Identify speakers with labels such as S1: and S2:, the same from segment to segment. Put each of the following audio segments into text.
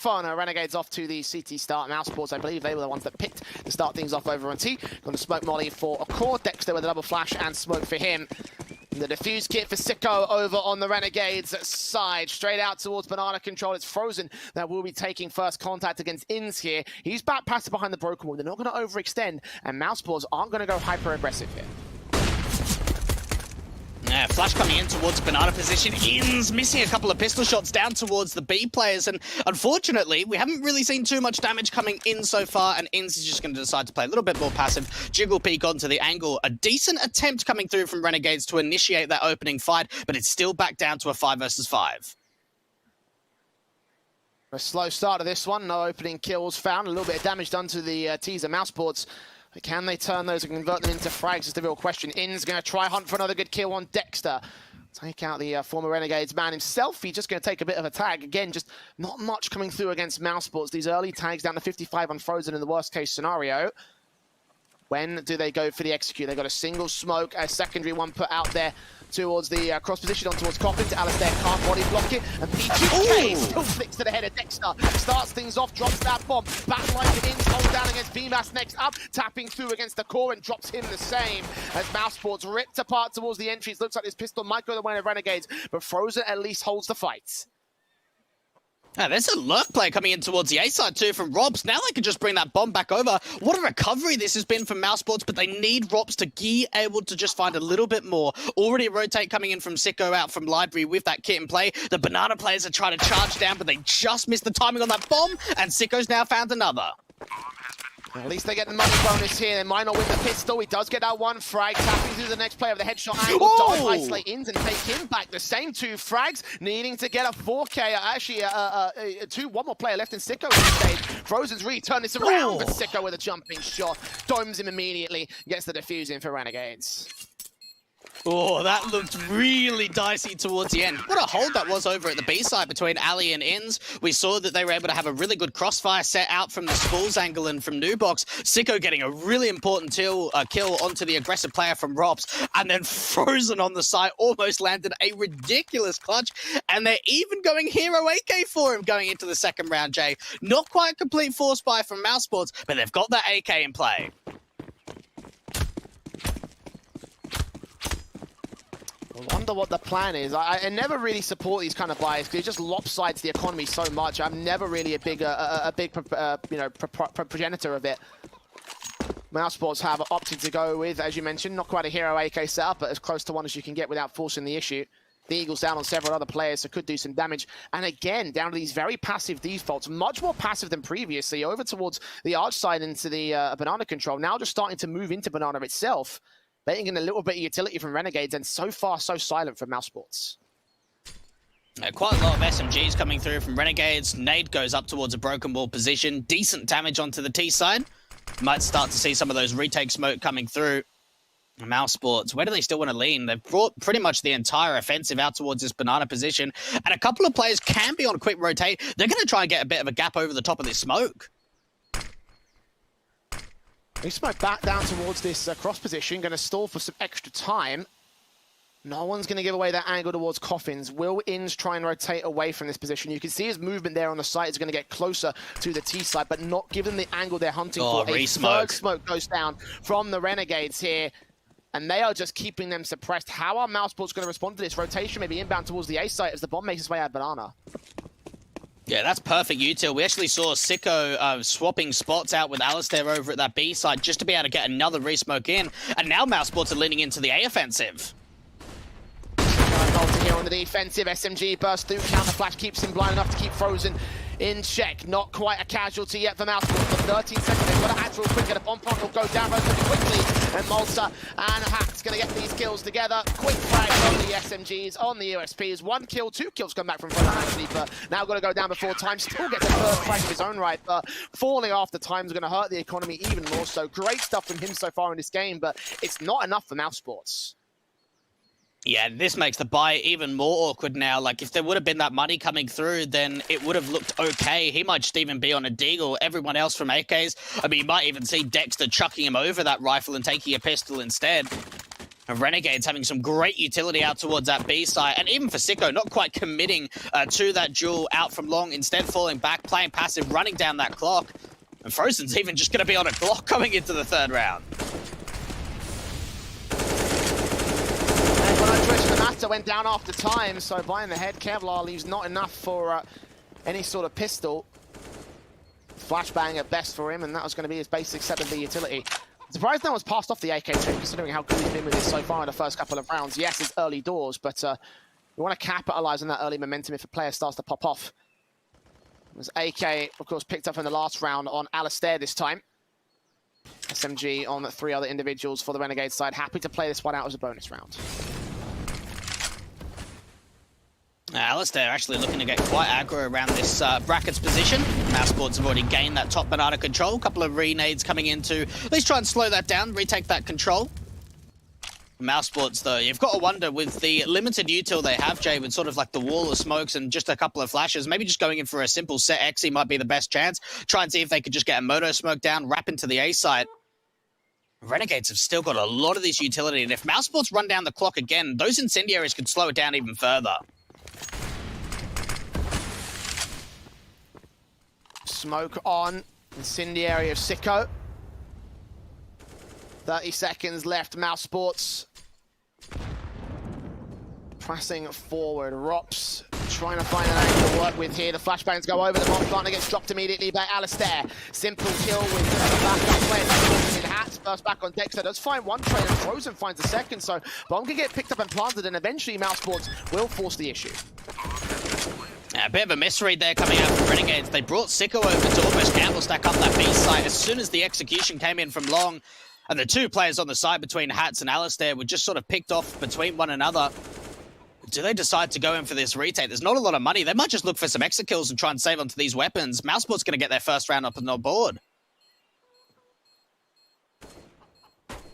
S1: Inferno, Renegades off to the CT start. Mousesports, I believe they were the ones that picked to start things off over on T. Going to smoke molly for a core. Dexter with a double flash and smoke for him. The defuse kit for Sicko over on the Renegades side. Straight out towards banana control. It's Frozen that will be taking first contact against Inns here. He's back passive behind the broken wall. They're not going to overextend, and Mousesports aren't going to go hyper aggressive here.
S2: Yeah, flash coming in towards banana position. Inns missing a couple of pistol shots down towards the B players, and unfortunately, we haven't really seen too much damage coming in so far, and Inns is just going to decide to play a little bit more passive. Jiggle peek onto the angle. A decent attempt coming through from Renegades to initiate that opening fight, but it's still back down to a 5 versus 5.
S1: A slow start of this one. No opening kills found. A little bit of damage done to the teaser. Mousesports. Can they turn those and convert them into frags is the real question. Inns going to try hunt for another good kill on Dexter. Take out the former Renegades man himself. He's just going to take a bit of a tag. Again, just not much coming through against Mousesports. These early tags down to 55 on Frozen in the worst case scenario. When do they go for the execute? They got a single smoke, a secondary one put out there towards the cross position on towards Coffins. Alistair can't body block it, and PGK still flicks to the head of Dexter. Starts things off, drops that bomb. Backline to Inns, hold down against BMAS next up, tapping through against the core and drops him the same. As Mousesports ripped apart towards the entries. Looks like this pistol might go the way of Renegades, but Frozen at least holds the fight.
S2: Now, there's a lurk play coming in towards the A side too from Robs. Now they can just bring that bomb back over. What a recovery this has been from Mousesports, but they need Robs to be able to just find a little bit more. Already a rotate coming in from Sicko out from Library with that kit in play. The banana players are trying to charge down, but they just missed the timing on that bomb, and Sicko's now found another.
S1: At least they get the money bonus here. They might not win the pistol. He does get that one frag. Tapping through the next player with the headshot angle. Does isolate Inns and take him back. The same 2 frags, needing to get a 4K. Actually, one more player left in Sicko at this stage. Frozen's really turned this around, but Sicko with a jumping shot. Domes him immediately. Gets the defuse in for Renegades.
S2: Oh, that looked really dicey towards the end. What a hold that was over at the B side between Ali and Inns. We saw that they were able to have a really good crossfire set out from the Skulls angle and from Nubox. Sicko getting a really important kill onto the aggressive player from Robs. And then Frozen on the side almost landed a ridiculous clutch. And they're even going Hero AK for him going into the second round, Jay. Not quite a complete force buy from Mousesports, but they've got that AK in play.
S1: I wonder what the plan is. I never really support these kind of buys because it just lopsides the economy so much. I'm never really a big progenitor of it. Mousesports have opted to go with, as you mentioned, not quite a Hero AK setup, but as close to one as you can get without forcing the issue. The Eagles down on several other players, so could do some damage. And again, down to these very passive defaults, much more passive than previously, over towards the arch side into the banana control. Now just starting to move into banana itself. Betting in a little bit of utility from Renegades, and so far, so silent from Mousesports.
S2: Quite a lot of SMGs coming through from Renegades. Nade goes up towards a broken wall position. Decent damage onto the T side. Might start to see some of those retake smoke coming through. Mousesports, where do they still want to lean? They've brought pretty much the entire offensive out towards this banana position. And a couple of players can be on a quick rotate. They're going to try and get a bit of a gap over the top of this smoke.
S1: He smoked back down towards this cross position, going to stall for some extra time. No one's going to give away that angle towards Coffins. Will Inns try and rotate away from this position? You can see his movement there on the site is going to get closer to the T side, but not given the angle they're hunting for. A third smoke goes down from the Renegades here, and they are just keeping them suppressed. How are Mousesports going to respond to this? Rotation maybe inbound towards the A site as the bomb makes its way out of banana.
S2: Yeah, that's perfect util. We actually saw Sicko swapping spots out with Alistair over at that B side just to be able to get another re-smoke in. And now Mousesports are leaning into the A offensive.
S1: Here on the defensive, SMG bursts through, counter flash keeps him blind enough to keep Frozen in check. Not quite a casualty yet for Mousesports. For 13 seconds, they've got to hatch real quick, and a bomb point will go down relatively quickly. And Malta and Hack's going to get these kills together. Quick frag on the SMGs, on the USPs. 1 kill, 2 kills come back from front actually, but now got to go down before time. Still gets a third frag of his own right, but falling after time is going to hurt the economy even more so. Great stuff from him so far in this game, but it's not enough for Mousesports.
S2: Yeah, this makes the buy even more awkward now. Like, if there would have been that money coming through, then it would have looked okay. He might just even be on a deagle. Everyone else from AKs, I mean, you might even see Dexter chucking him over that rifle and taking a pistol instead. Renegades having some great utility out towards that B side, and even for Sicko, not quite committing to that duel out from long, instead falling back, playing passive, running down that clock. And Frozen's even just going to be on a clock coming into the third round.
S1: The master went down after time, so behind the head, Kevlar leaves not enough for any sort of pistol. Flashbang at best for him, and that was going to be his basic set of the utility. Surprised no one's passed off the AK trim, considering how good he's been with this so far in the first couple of rounds. Yes, it's early doors, but you want to capitalize on that early momentum if a player starts to pop off. It was AK, of course, picked up in the last round on Alistair this time. SMG on 3 other individuals for the Renegade side. Happy to play this one out as a bonus round.
S2: Alistair actually looking to get quite aggro around this brackets position. Mousesports have already gained that top banana control. A couple of renades coming in to at least try and slow that down, retake that control. Mousesports, though, you've got to wonder with the limited util they have, Jay, with sort of like the wall of smokes and just a couple of flashes, maybe just going in for a simple set Xe might be the best chance. Try and see if they could just get a moto smoke down, wrap into the A site. Renegades have still got a lot of this utility, and if Mousesports run down the clock again, those incendiaries could slow it down even further.
S1: Smoke on, incendiary of Sicko. 30 seconds left, Mousesports pressing forward. Rops trying to find an angle to work with here. The flashbangs go over, the bomb planter gets dropped immediately by Alistair. Simple kill with the backup play. Hats first back on Dexter, does find one trade and Frozen finds a second, so bomb can get picked up and planted, and eventually Mousesports will force the issue.
S2: A bit of a misread there coming out from Renegades. They brought Sicko over to almost gamble stack up that B side as soon as the execution came in from long. And the two players on the side between Hats and Alistair were just sort of picked off between one another. Do they decide to go in for this retake? There's not a lot of money. They might just look for some extra kills and try and save onto these weapons. Mousesports going to get their first round up on the board.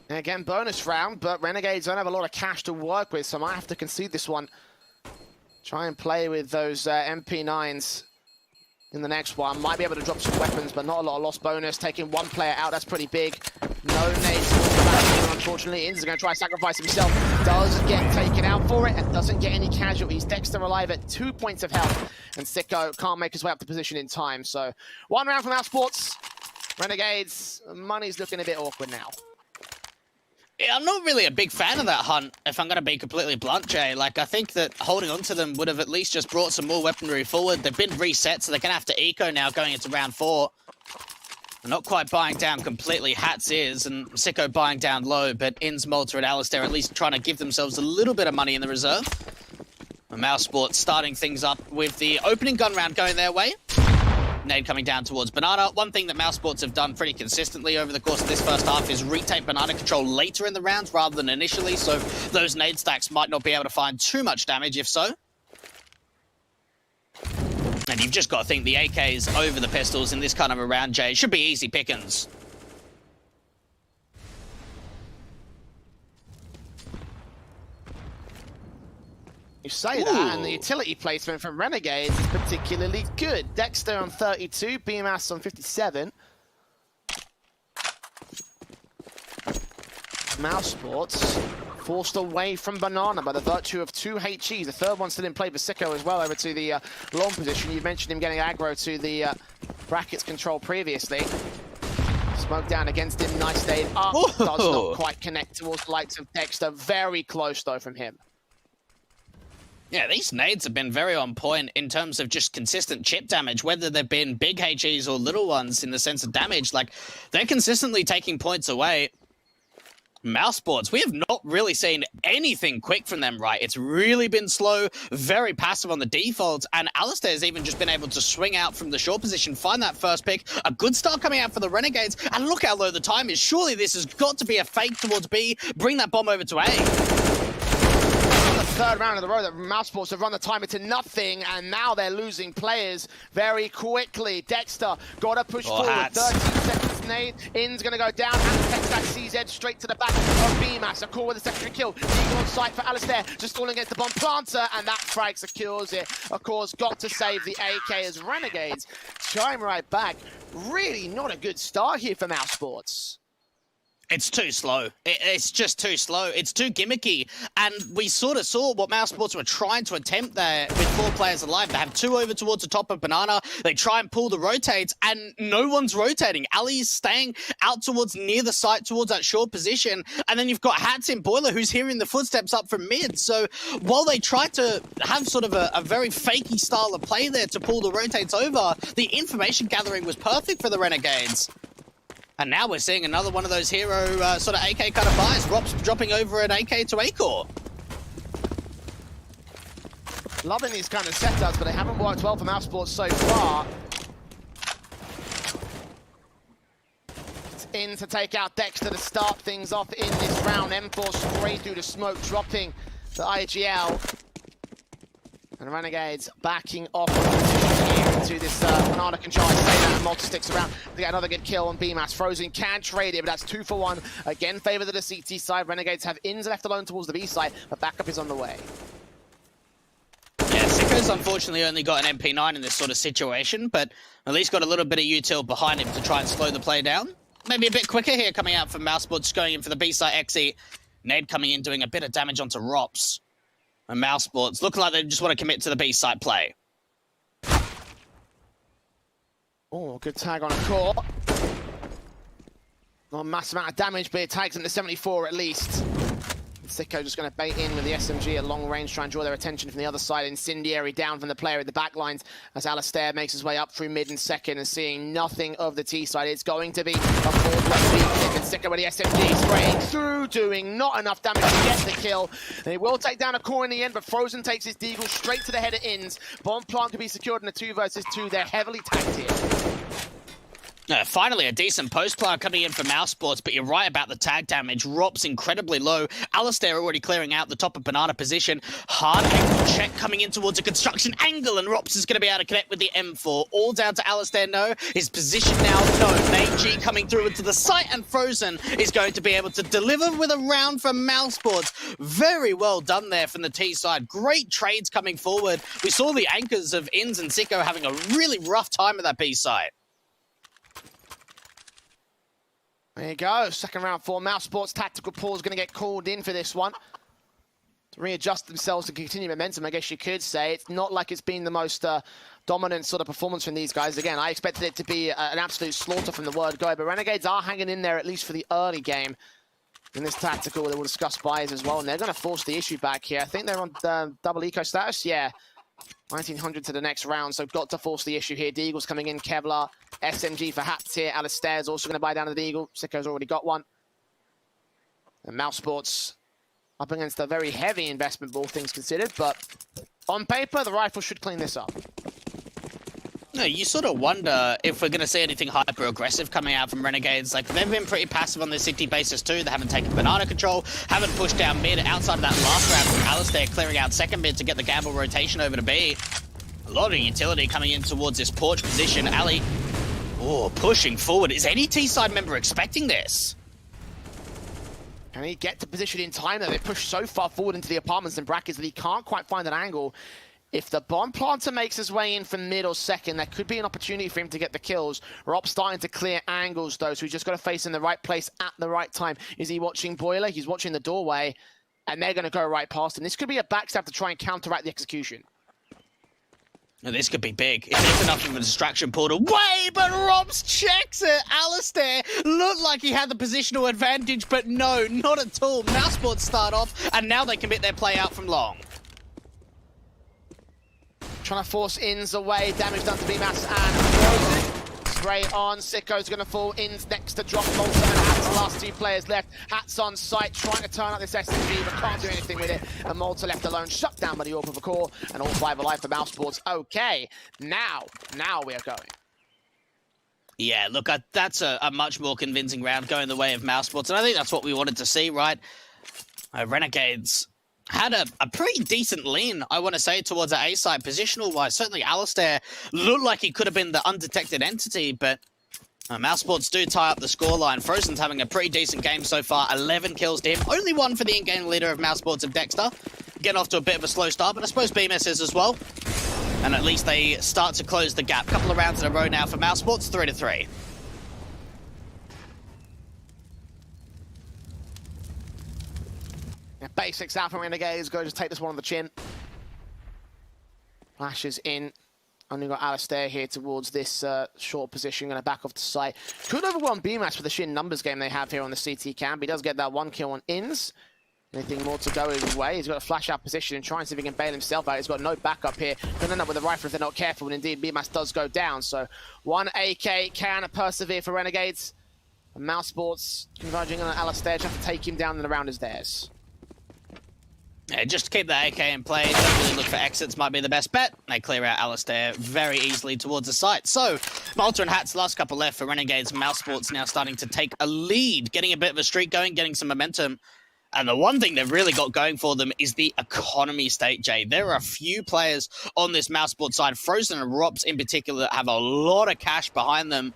S1: And again, bonus round, but Renegades don't have a lot of cash to work with, so I might have to concede this one. Try and play with those MP9s in the next one. Might be able to drop some weapons, but not a lot of lost bonus. Taking one player out, that's pretty big. No nades, unfortunately. Inz is going to try to sacrifice himself. Does get taken out for it and doesn't get any casualties. Dexter alive at 2 points of health, and Sicko can't make his way up the position in time. So one round from Mousesports. Renegades, money's looking a bit awkward now.
S2: Yeah, I'm not really a big fan of that hunt, if I'm going to be completely blunt, Jay. Like, I think that holding on to them would have at least just brought some more weaponry forward. They've been reset, so they're going to have to eco now going into round 4. They're not quite buying down completely. Hats is, and Sicko buying down low, but Inz, Malta, and Alistair at least trying to give themselves a little bit of money in the reserve. Mousesports starting things up with the opening gun round going their way. Nade coming down towards Banana. One thing that Mousesports have done pretty consistently over the course of this first half is retake Banana control later in the rounds rather than initially, so those nade stacks might not be able to find too much damage if so. And you've just got to think the AKs over the pistols in this kind of a round, Jay. Should be easy pickings.
S1: You say that, and the utility placement from Renegades is particularly good. Dexter on 32, BMAS on 57. Mousesports forced away from Banana by the virtue of 2 HEs. The third one still in play for Sicko as well, over to the long position. You mentioned him getting aggro to the brackets control previously. Smoke down against him, nice nade up. Does not quite connect towards the likes of Dexter. Very close though from him.
S2: Yeah, these nades have been very on point in terms of just consistent chip damage, whether they've been big HEs or little ones in the sense of damage. Like, they're consistently taking points away. Mousesports, we have not really seen anything quick from them, right? It's really been slow, very passive on the defaults, and Alistair's even just been able to swing out from the short position, find that first pick. A good start coming out for the Renegades, and look how low the time is. Surely this has got to be a fake towards B, bring that bomb over to A.
S1: Third round of the road that Mousesports have run the timer to nothing, and now they're losing players very quickly. Dexter got to push forward.
S2: Hats.
S1: 13 seconds nade. In's going to go down. Hats takes that CZ straight to the back of BMAS. A call with a secondary kill. Eagle on sight for Alistair. Just falling against the bomb planter, and that frag secures it. Of course, got to save the AK as Renegades chime right back. Really not a good start here for Mousesports.
S2: It's too slow. It's just too slow. It's too gimmicky. And we sort of saw what Mousesports were trying to attempt there with 4 players alive. They have 2 over towards the top of Banana. They try and pull the rotates, and no one's rotating. Ali's staying out towards near the site, towards that short position. And then you've got Hats in Boiler, who's hearing the footsteps up from mid. So while they try to have sort of a very fakey style of play there to pull the rotates over, the information gathering was perfect for the Renegades. And now we're seeing another one of those hero sort of AK kind of buys. Rob's dropping over an AK to A-Core.
S1: Loving these kind of setups, but they haven't worked well for Mousesports so far. It's in to take out Dexter to start things off in this round. M4 straight through the smoke, dropping the IGL. And Renegades backing off into this banana control. I say that, and Malta sticks around to get another good kill on BMAS. Frozen can trade it, but that's 2 for 1. Again, favor to the CT side. Renegades have Ins left alone towards the B side, but backup is on the way.
S2: Yeah, Sicko's unfortunately only got an MP9 in this sort of situation, but at least got a little bit of util behind him to try and slow the play down. Maybe a bit quicker here coming out from Mousesports, going in for the B side exit. Ned coming in, doing a bit of damage onto Rops. And Mousesports looking like they just want to commit to the B side play.
S1: Oh, good tag on a core. Not a massive amount of damage, but it tags him to 74 at least. Sicko just going to bait in with the SMG at long range, try and draw their attention from the other side. Incendiary down from the player at the back lines as Alistair makes his way up through mid and second, and seeing nothing of the T side. It's going to be a 4+ B kick, and Sicko with the SMG spraying through, doing not enough damage to get the kill. They will take down a core in the end, but Frozen takes his deagle straight to the head of Ins. Bomb plant to be secured in a 2 versus 2. They're heavily tagged here.
S2: Finally, a decent post player coming in for Mousesports, but you're right about the tag damage. Rop's incredibly low. Alistair already clearing out the top of Banana position. Hard angle check coming in towards a construction angle, and Rops is going to be able to connect with the M4. All down to Alistair, no. His position now, no. Main G coming through into the site, and Frozen is going to be able to deliver with a round from Mousesports. Very well done there from the T side. Great trades coming forward. We saw the anchors of Ins and Sicko having a really rough time at that B side.
S1: There you go, second round for Mousesports. Tactical pause going to get called in for this one. To readjust themselves to continue momentum, I guess you could say. It's not like it's been the most dominant sort of performance from these guys. Again, I expected it to be an absolute slaughter from the word go, but Renegades are hanging in there at least for the early game. In this tactical, they will discuss buys as well, and they're going to force the issue back here. I think they're on double eco status, yeah. 1900 to the next round, so got to force the issue here. Deagle's coming in, Kevlar, SMG for Hats here. Alistair's also going to buy down the Deagle. Sicko's already got one. And Mousesports up against a very heavy investment, all things considered, but on paper, the rifle should clean this up.
S2: No, you sort of wonder if we're going to see anything hyper-aggressive coming out from Renegades. Like, they've been pretty passive on their city bases too. They haven't taken banana control, haven't pushed down mid outside of that last round from Alistair, clearing out second mid to get the gamble rotation over to B. A lot of utility coming in towards this porch position. Ali, pushing forward. Is any T-side member expecting this?
S1: Can he get to position in time? They push so far forward into the apartments and brackets that he can't quite find an angle. If the bomb planter makes his way in from mid or second, there could be an opportunity for him to get the kills. Rob starting to clear angles, though, so he's just got to face in the right place at the right time. Is he watching Boiler? He's watching the doorway, and they're going to go right past him. This could be a backstab to try and counteract the execution.
S2: Now, this could be big. If there's enough of a distraction pulled away, but Robs checks it. Alistair looked like he had the positional advantage, but no, not at all. Mousesports start off, and now they commit their play out from long.
S1: Trying to force Ins away, damage done to BMAS and spray on. Sicko's going to fall. Ins next to drop Malta and Hats. Last 2 players left. Hats on site, trying to turn up this SMG, but can't do anything with it. And Malta left alone, shut down by the AWP of a core, and all 5 alive for Mousesports. Okay, now we are going.
S2: Yeah, look, that's a much more convincing round going the way of Mousesports, and I think that's what we wanted to see, right? Renegades had a pretty decent lean, I want to say, towards the A side positional-wise. Certainly Alistair looked like he could have been the undetected entity, but Mousesports do tie up the scoreline. Frozen's having a pretty decent game so far. 11 kills to him. Only 1 for the in-game leader of Mousesports of Dexter. Getting off to a bit of a slow start, but I suppose BMS is as well. And at least they start to close the gap. Couple of rounds in a row now for Mousesports, 3-3.
S1: Basics out from Renegades. Go just take this one on the chin. Flashes in. Only got Alistair here towards this short position. Going to back off the side. Could overwhelm BMAS with the sheer numbers game they have here on the CT cam. But he does get that 1 kill on Ins. Anything more to go his way. He's got a flash out position and trying to see if he can bail himself out. He's got no backup here. Going to end up with a rifle if they're not careful. And indeed, BMAS does go down. So 1 AK can persevere for Renegades. And Mousesports converging on Alistair. Just have to take him down and the round is theirs.
S2: Yeah, just keep the AK in play. Don't really look for exits might be the best bet. They clear out Alistair very easily towards the site. So, Malta and Hat's last couple left for Renegades. Mousesports now starting to take a lead, getting a bit of a streak going, getting some momentum. And the one thing they've really got going for them is the economy state, Jay. There are a few players on this Mousesports side, Frozen and Rops in particular, that have a lot of cash behind them.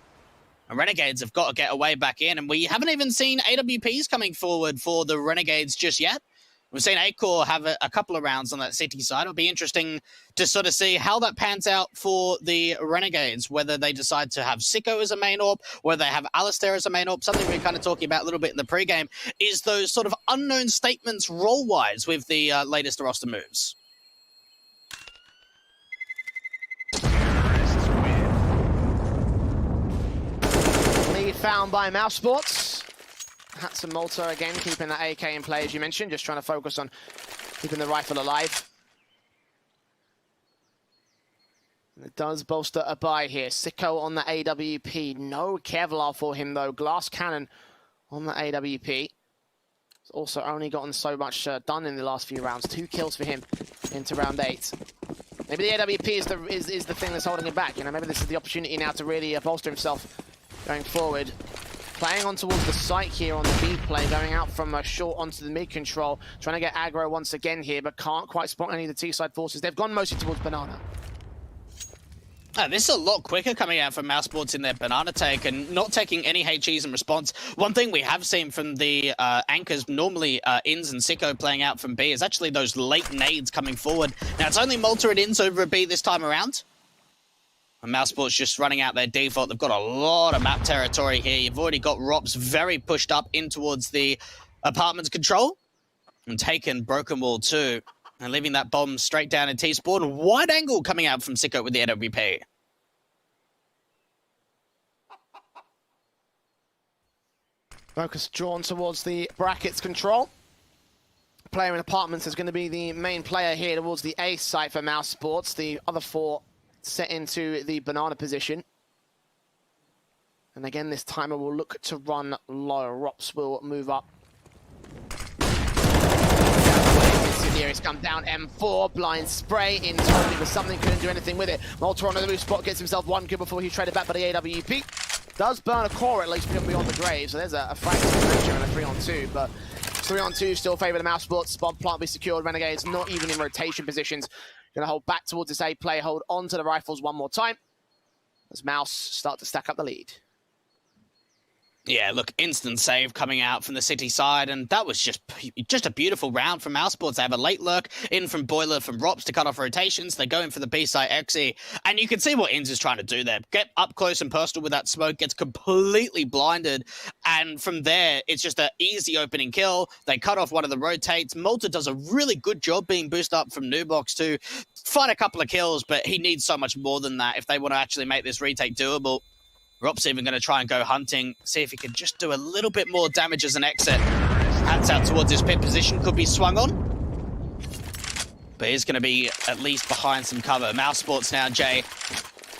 S2: And Renegades have got to get a way back in. And we haven't even seen AWPs coming forward for the Renegades just yet. We've seen Acor have a couple of rounds on that city side. It'll be interesting to sort of see how that pans out for the Renegades, whether they decide to have Sicko as a main AWP, whether they have Alistair as a main AWP. Something we were kind of talking about a little bit in the pregame is those sort of unknown statements role-wise with the latest roster moves.
S1: Lead found by Mousesports. Hats and Malta again, keeping that AK in play, as you mentioned, just trying to focus on keeping the rifle alive. And it does bolster a buy here. Sicko on the AWP. No Kevlar for him, though. Glass cannon on the AWP. He's also only gotten so much done in the last few rounds. 2 kills for him into round 8. Maybe the AWP is the thing that's holding him back. You know, maybe this is the opportunity now to really bolster himself going forward. Playing on towards the site here on the B play, going out from short onto the mid control, trying to get aggro once again here, but can't quite spot any of the T-side forces. They've gone mostly towards Banana.
S2: This is a lot quicker coming out from Mousesports in their Banana take and not taking any HEs in response. One thing we have seen from the anchors, normally Ins and Sicko playing out from B, is actually those late nades coming forward. Now, it's only Malta and Ins over a B this time around. And Mousesports just running out their default. They've got a lot of map territory here. You've already got Rops very pushed up in towards the apartment's control. And taken Broken Wall too. And leaving that bomb straight down in T-Spawn. Wide angle coming out from Sicko with the AWP.
S1: Focus drawn towards the brackets control. Player in apartments is going to be the main player here towards the A site for Mousesports. The other 4 set into the Banana position. And again, this timer will look to run low. Rops will move up. He's come down M4, blind spray in totally for something, couldn't do anything with it. Malta on the move spot, gets himself 1 kill before he's traded back by the AWP. Does burn a core at least beyond the grave, so there's a fragment and a 3-on-2, but 3-on-2 still favour the Mousesports. Bomb plant be secured. Renegades not even in rotation positions. Going to hold back towards this A play, hold on to the rifles one more time as Mouse start to stack up the lead.
S2: Yeah, look, instant save coming out from the city side, and that was just a beautiful round from Mousesports. They have a late lurk in from Boiler, from Rops to cut off rotations. They go in for the B-side XE, and you can see what Inz is trying to do there. Get up close and personal with that smoke, gets completely blinded, and from there, it's just an easy opening kill. They cut off one of the rotates. Malta does a really good job being boosted up from Nubox to find a couple of kills, but he needs so much more than that if they want to actually make this retake doable. Rob's even going to try and go hunting, see if he can just do a little bit more damage as an exit. Hats out towards his pit position, could be swung on. But he's going to be at least behind some cover. Mousesports now, Jay.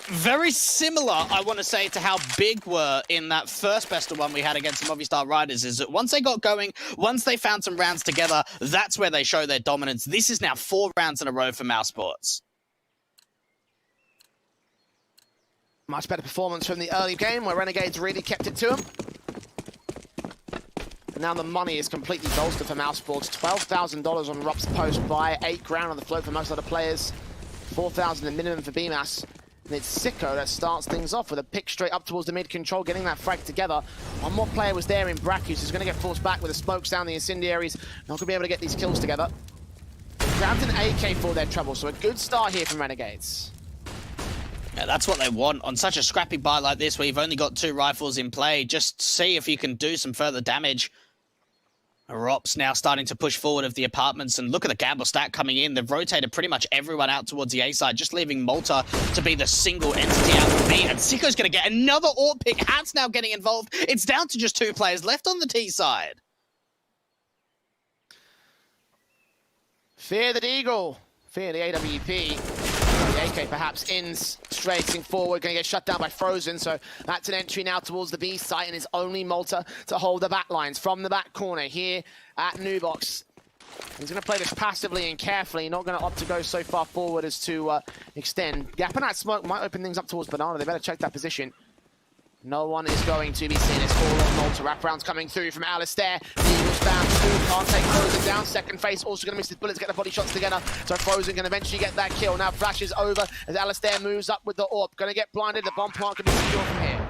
S2: Very similar, I want to say, to how big were in that first best of one we had against the Movistar Riders, is that once they got going, once they found some rounds together, that's where they show their dominance. This is now 4 rounds in a row for Mousesports.
S1: Much better performance from the early game where Renegades really kept it to them. Now the money is completely bolstered for Mousesports. $12,000 on Rup's post buy, $8,000 on the float for most other players, $4,000 the minimum for BMAS. And it's Sicko that starts things off with a pick straight up towards the mid control, getting that frag together. One more player was there in Brackus, who's going to get forced back with the smokes down the incendiaries. Not going to be able to get these kills together. Grabbed an AK for their trouble, so a good start here from Renegades.
S2: Yeah, that's what they want on such a scrappy buy like this, where you've only got 2 rifles in play. Just see if you can do some further damage. Rops now starting to push forward of the apartments, and look at the gamble stack coming in. They've rotated pretty much everyone out towards the A side, just leaving Malta to be the single entity out from B. And Sicko's going to get another AWP pick. Hat's now getting involved. It's down to just 2 players left on the T side.
S1: Fear the Deagle. Fear the AWP. The AK perhaps ins straighting forward, going to get shut down by Frozen, so that's an entry now towards the B site, and it's only Malta to hold the back lines from the back corner here at Nubox. He's going to play this passively and carefully, not going to opt to go so far forward as to extend. Gap in that smoke might open things up towards Banana. They better check that position. No one is going to be seen. It's all on Malta. Wraparounds coming through from Alistair. The Eagles found 2. Can't take Frozen down. Second face also going to miss his bullets, get the body shots together. So Frozen can eventually get that kill. Now flashes over as Alistair moves up with the AWP. Going to get blinded. The bomb plant can be secure from here.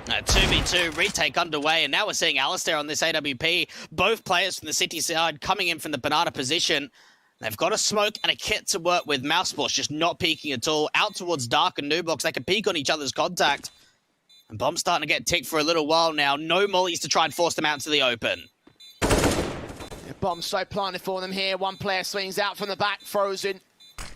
S2: 2v2 retake underway, and now we're seeing Alistair on this AWP. Both players from the City side coming in from the Banana position. They've got a smoke and a kit to work with. Mousesports just not peeking at all. Out towards Dark and Nubox. They can peek on each other's contact. And Bomb's starting to get ticked for a little while now. No mollies to try and force them out into the open.
S1: Bomb so planted for them here. One player swings out from the back. Frozen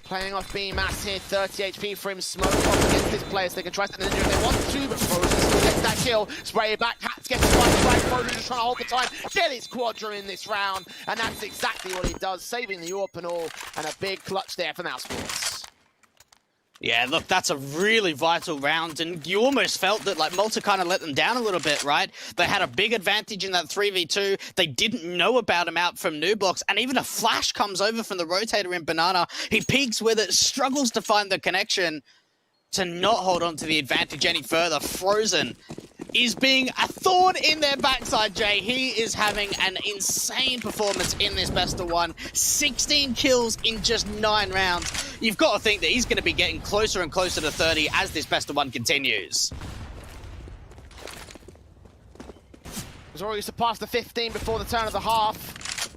S1: playing off B-Mass here. 30 HP for him. Smoke off against this player so they can try something to do if they want to, but Frozen still gets that kill. Spray it back. Hats gets one strike. Frozen just trying to hold the time. Get his quadra in this round, and that's exactly what he does, saving the AWP and all, and a big clutch there for Mousesports.
S2: Yeah, look, that's a really vital round, and you almost felt that, like, Malta kind of let them down a little bit, right? They had a big advantage in that 3v2. They didn't know about him out from Nubox, and even a flash comes over from the rotator in Banana. He peeks with it, struggles to find the connection to not hold on to the advantage any further. Frozen is being a thorn in their backside, Jay. He is having an insane performance in this best of 1. 16 kills in just 9 rounds. You've got to think that he's going to be getting closer and closer to 30 as this best of 1 continues.
S1: He's already surpassed the 15 before the turn of the half.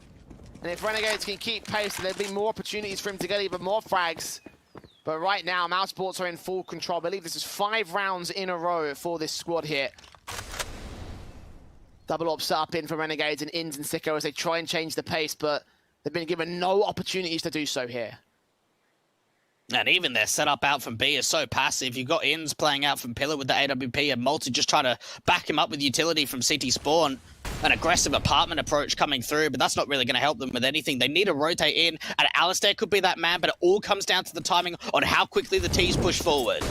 S1: And if Renegades can keep pace, there'll be more opportunities for him to get even more frags. But right now, Mousesports are in full control. I believe this is 5 rounds in a row for this squad here. Double op set up in for Renegades and Ins and Sicko as they try and change the pace, but they've been given no opportunities to do so here.
S2: And even their setup out from B is so passive. You've got Ins playing out from Pillar with the AWP and Malta just trying to back him up with utility from City Spawn. An aggressive apartment approach coming through, but that's not really going to help them with anything. They need to rotate in, and Alistair could be that man, but it all comes down to the timing on how quickly the T's push forward.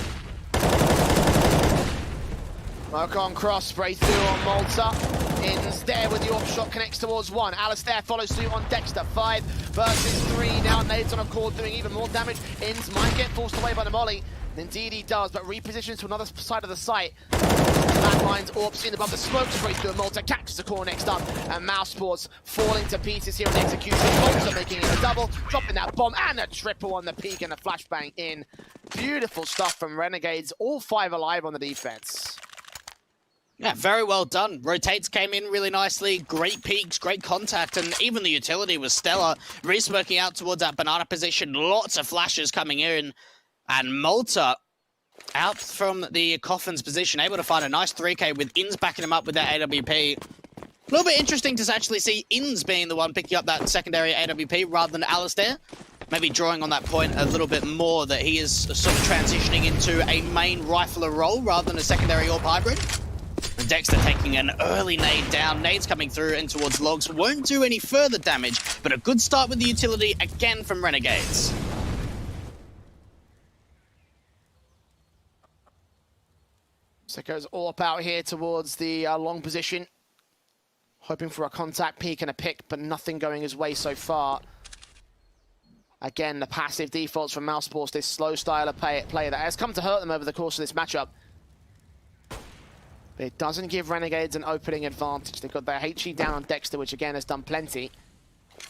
S1: Mark-on cross, spray through on Malta. Ins there with the AWP shot, connects towards 1. Alistair follows suit on Dexter. 5 versus 3. Now Nades on a cord doing even more damage. Ins might get forced away by the molly. Indeed he does, but repositions to another side of the site. Backlines, AWP seen above the smoke, spray through Malta, catches the core next up, and Mousesports falling to pieces here on the execution. Malta making it a double, dropping that bomb, and a triple on the peak, and a flashbang in. Beautiful stuff from Renegades, all 5 alive on the defense.
S2: Yeah, very well done. Rotates came in really nicely. Great peaks, great contact, and even the utility was stellar. Re-smoking out towards that Banana position. Lots of flashes coming in. And Malta, out from the Coffin's position, able to find a nice 3K with Ins backing him up with that AWP. A little bit interesting to actually see Ins being the one picking up that secondary AWP rather than Alistair. Maybe drawing on that point a little bit more that he is sort of transitioning into a main rifler role rather than a secondary AWP hybrid. And Dexter taking an early nade down. Nades coming through and towards Logs. Won't do any further damage, but a good start with the utility again from Renegades.
S1: Sicko's AWP out here towards the long position. Hoping for a contact peek and a pick, but nothing going his way so far. Again, the passive defaults from Mousesports, this slow style of play that has come to hurt them over the course of this matchup. But it doesn't give Renegades an opening advantage. They've got their HE down on Dexter, which again has done plenty.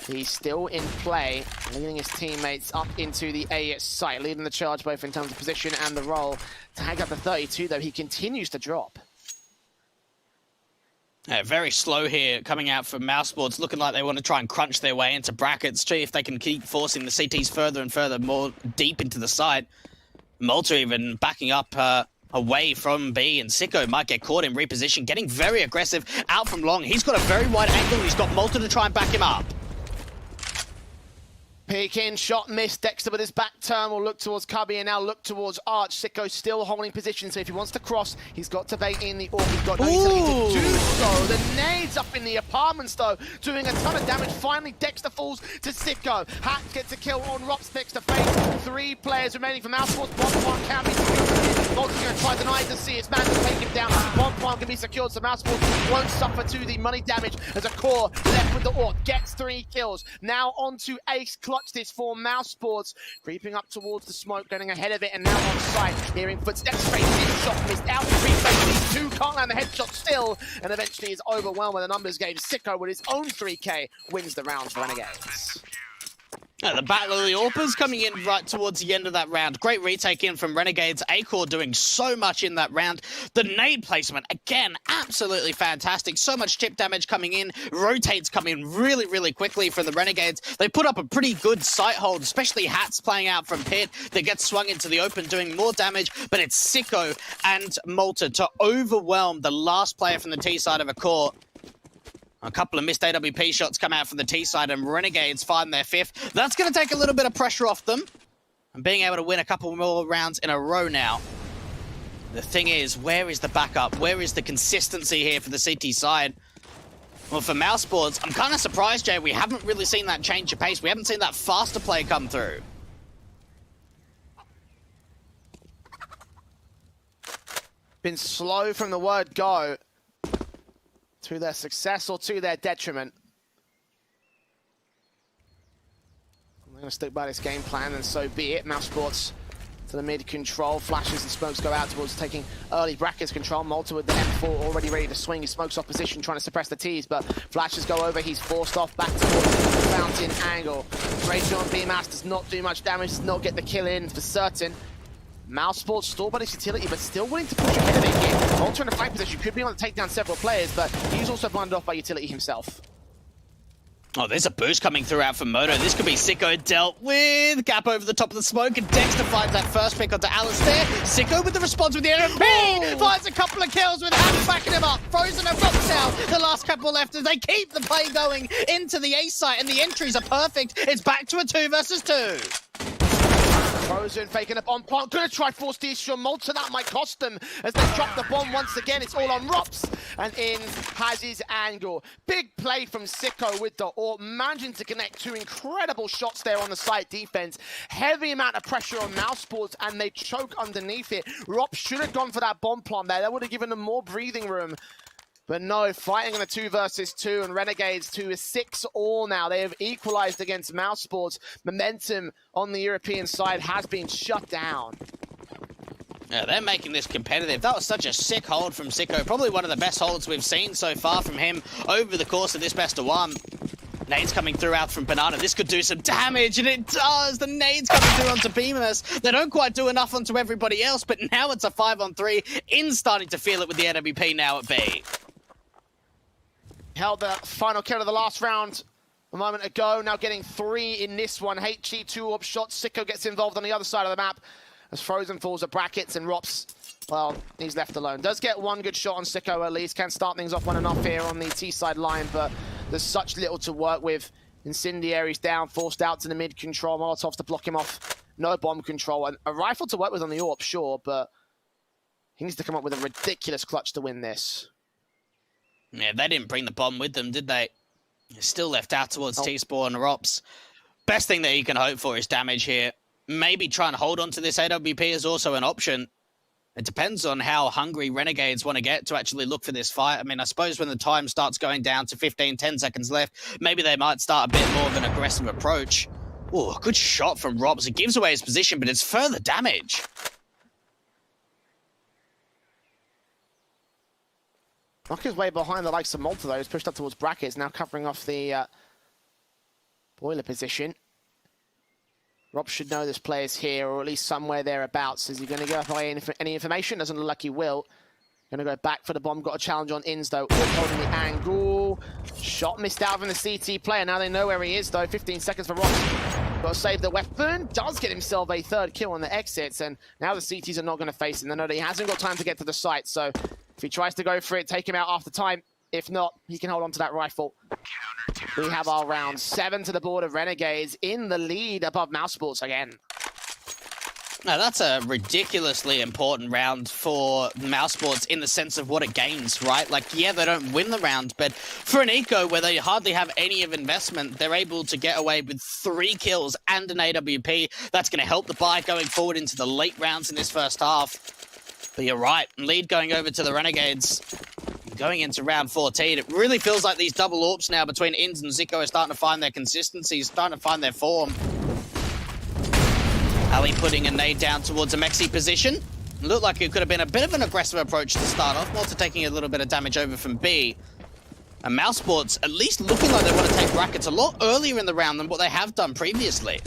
S1: He's still in play, leading his teammates up into the A site, leading the charge both in terms of position and the roll. Tagged up to 32, though, he continues to drop.
S2: Yeah, very slow here coming out from Mousesports, looking like they want to try and crunch their way into brackets, see if they can keep forcing the CTs further and further more deep into the site. Malta even backing up away from B, and Sicko might get caught in reposition, getting very aggressive out from long. He's got a very wide angle. He's got Malta to try and back him up.
S1: Peek in, shot missed. Dexter with his back turn will look towards Cubby and now look towards Arch. Sicko still holding position, so if he wants to cross, he's got to bait in the orb. He's got no utility to do so. The nades up in the apartments, though, doing a ton of damage. Finally, Dexter falls to Sicko. Hat gets a kill on Rops. Dexter face. 3 players remaining from Mousesports. Bo1 can be secured. Bolton's going to try deny to see his man to take him down. Bo1 can be secured, so Mousesports won't suffer to the money damage as a core left with the orb. Gets 3 kills. Now on to Ace. Clutch this for Mousesports, creeping up towards the smoke, getting ahead of it, and now on site, hearing footsteps, face shot missed out, 3 faces, 2 can't land the headshot still, and eventually is overwhelmed by the numbers game. Sicko with his own 3K wins the round for Renegades.
S2: The Battle of the Orpers coming in right towards the end of that round. Great retake in from Renegades. A-Core doing so much in that round. The nade placement, again, absolutely fantastic. So much chip damage coming in. Rotates come in really, really quickly from the Renegades. They put up a pretty good sight hold, especially Hats playing out from pit. They get swung into the open, doing more damage, but it's Sicko and Malta to overwhelm the last player from the T side of A-Core. A couple of missed AWP shots come out from the T side, and Renegades find their 5th. That's going to take a little bit of pressure off them, and being able to win a couple more rounds in a row now. The thing is, where is the backup? Where is the consistency here for the CT side? Well, for Mousesports, I'm kind of surprised, Jay. We haven't really seen that change of pace. We haven't seen that faster play come through.
S1: Been slow from the word go. To their success or to their detriment. I'm going to stick by this game plan, and so be it. Mousesports to the mid control. Flashes and smokes go out towards taking early brackets control. Malta with the M4 already ready to swing. He smokes off position, trying to suppress the T's, but flashes go over. He's forced off back towards the fountain angle. Rachel on B-Mass does not do much damage, does not get the kill in for certain. Mousesports stalled by this utility, but still willing to push ahead of it here. Malta in a fight position, could be able to take down several players, but he's also blinded off by utility himself.
S2: Oh, there's a boost coming through out from Moto. This could be Sicko dealt with. Gap over the top of the smoke, and Dexter finds that first pick onto Alistair. Sicko with the response with the NMP. Finds a couple of kills with Hats backing him up. Frozen and Rops out. The last couple left as they keep the play going into the A site, and the entries are perfect. It's back to a 2 versus 2.
S1: Frozen faking up on point. Gonna try force the issue on Malta. That might cost them as they drop the bomb once again. It's all on Rops. And in has his angle. Big play from Sicko with the AWP, managing to connect 2 incredible shots there on the site defense. Heavy amount of pressure on Mousesports, and they choke underneath it. Rops should have gone for that bomb plant there. That would have given them more breathing room. But no, fighting in a 2 versus 2, and Renegades to a 6-all now. They have equalized against Mousesports. Momentum on the European side has been shut down.
S2: Yeah, they're making this competitive. That was such a sick hold from Sicko. Probably one of the best holds we've seen so far from him over the course of this best of 1. Nades coming through out from Banana. This could do some damage, and it does. The nades coming through onto Beamers. They don't quite do enough onto everybody else, but now it's a 5-on-3. In's starting to feel it with the NWP now at B.
S1: Held the final kill of the last round a moment ago. Now getting 3 in this one. HG 2 up shots. Sicko gets involved on the other side of the map as Frozen falls at brackets, and Rops, well, he's left alone. Does get 1 good shot on Sicko at least. Can start things off 1-0 here on the T side line, but there's such little to work with. Incendiary's down, forced out to the mid control. Molotovs to block him off. No bomb control. And a rifle to work with on the AWP, sure, but he needs to come up with a ridiculous clutch to win this.
S2: Yeah, they didn't bring the bomb with them, did they? They're still left out towards T-Spawn and Rops. Best thing that you can hope for is damage here. Maybe try and hold on to this AWP is also an option. It depends on how hungry Renegades want to get to actually look for this fight. I mean, I suppose when the time starts going down to 15, 10 seconds left, maybe they might start a bit more of an aggressive approach. Oh, a good shot from Rops. It gives away his position, but it's further damage.
S1: Knock his way behind the likes of Malta, though. He's pushed up towards brackets, now covering off the boiler position. Rob should know this player's here, or at least somewhere thereabouts. Is he going to go for any information? Doesn't look like he will. Going to go back for the bomb. Got a challenge on Ins, though. Holding the angle. Shot missed out from the CT player. Now they know where he is, though. 15 seconds for Rob. Got to save the weapon. Does get himself a third kill on the exits, and now the CTs are not going to face him. They know that he hasn't got time to get to the site, so if he tries to go for it, take him out after time. If not, he can hold on to that rifle. We have our round 7 to the board of Renegades in the lead above Mousesports again.
S2: Now, that's a ridiculously important round for Mousesports in the sense of what it gains, right? Like, yeah, they don't win the round, but for an eco where they hardly have any of investment, they're able to get away with 3 kills and an AWP. That's going to help the buy going forward into the late rounds in this first half. But you're right, lead going over to the Renegades. Going into round 14, it really feels like these double AWPs now between Inns and Zico are starting to find their consistency, starting to find their form. Ali putting a nade down towards a Mexi position. Looked like it could have been a bit of an aggressive approach to start off. Malta taking a little bit of damage over from B. And Mousesports at least looking like they want to take brackets a lot earlier in the round than what they have done previously.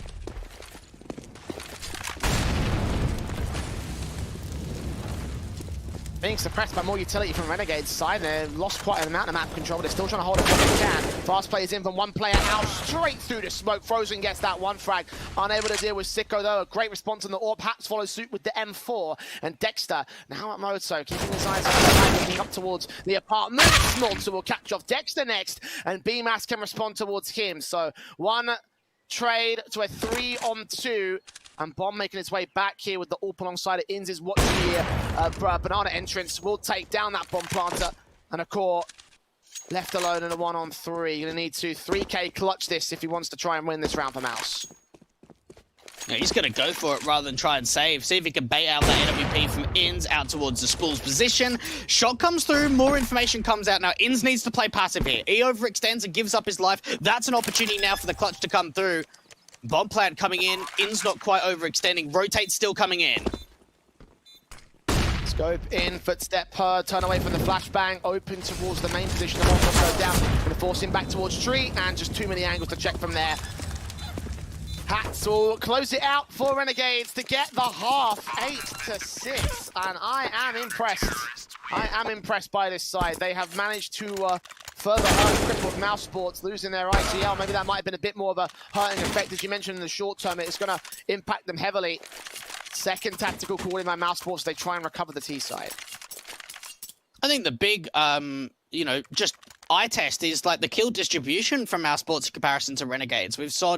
S1: Being suppressed by more utility from Renegades' side. They've lost quite an amount of map control, but they're still trying to hold it what they can. Fast plays in from one player out, straight through the smoke. Frozen gets that one frag. Unable to deal with Sicko, though. A great response on the AWP. Hats follows suit with the M4. And Dexter, now at Mozo, keeping his eyes on the line, looking up towards the apartment. Malta will catch off Dexter next, and BMAS can respond towards him. So one trade to a 3-on-2. And Bomb making its way back here with the AWP alongside it. Inns is watching the Banana entrance. Will take down that bomb planter. And a core left alone in a 1-on-3. Gonna need to 3K clutch this if he wants to try and win this round for Mouse.
S2: Yeah, he's going to go for it rather than try and save. See if he can bait out that AWP from Inns out towards the Spool's position. Shot comes through, more information comes out. Now, Inns needs to play passive here. He overextends and gives up his life. That's an opportunity now for the clutch to come through. Bomb plant coming in. Inns not quite overextending. Rotate still coming in.
S1: Scope in, footstep per, turn away from the flashbang, open towards the main position. The one will go down, gonna force him back towards tree, and just too many angles to check from there. Hats will close it out for Renegades to get the half, 8-6, and I am impressed. I am impressed by this side. They have managed to further hurt crippled Mousesports, losing their IGL. Maybe that might have been a bit more of a hurting effect, as you mentioned in the short term. It's going to impact them heavily. Second tactical call in by Mousesports. They try and recover the T side.
S2: I think the big, just eye test is like the kill distribution from Mousesports in comparison to Renegades. We've saw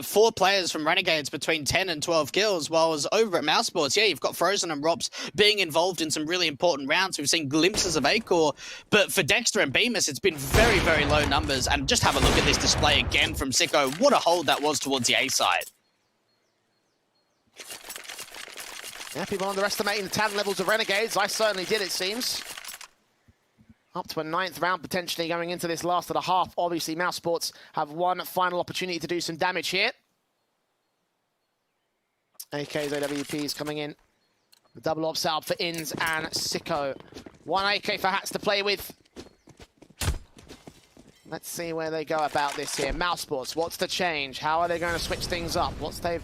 S2: 4 players from Renegades between 10 and 12 kills, while as over at Mousesports, yeah, you've got Frozen and Rops being involved in some really important rounds. We've seen glimpses of A-Core, but for Dexter and Bemis, it's been very, very low numbers. And just have a look at this display again from Sicko. What a hold that was towards the A side.
S1: Yeah, people underestimating the talent levels of Renegades. I certainly did, it seems. Up to a 9th round potentially going into this last of the half. Obviously, Mousesports have one final opportunity to do some damage here. AKs, AWPs coming in. The double op setup for Inns and Sicko. 1 AK for Hats to play with. Let's see where they go about this here. Mousesports, what's the change? How are they going to switch things up? What's their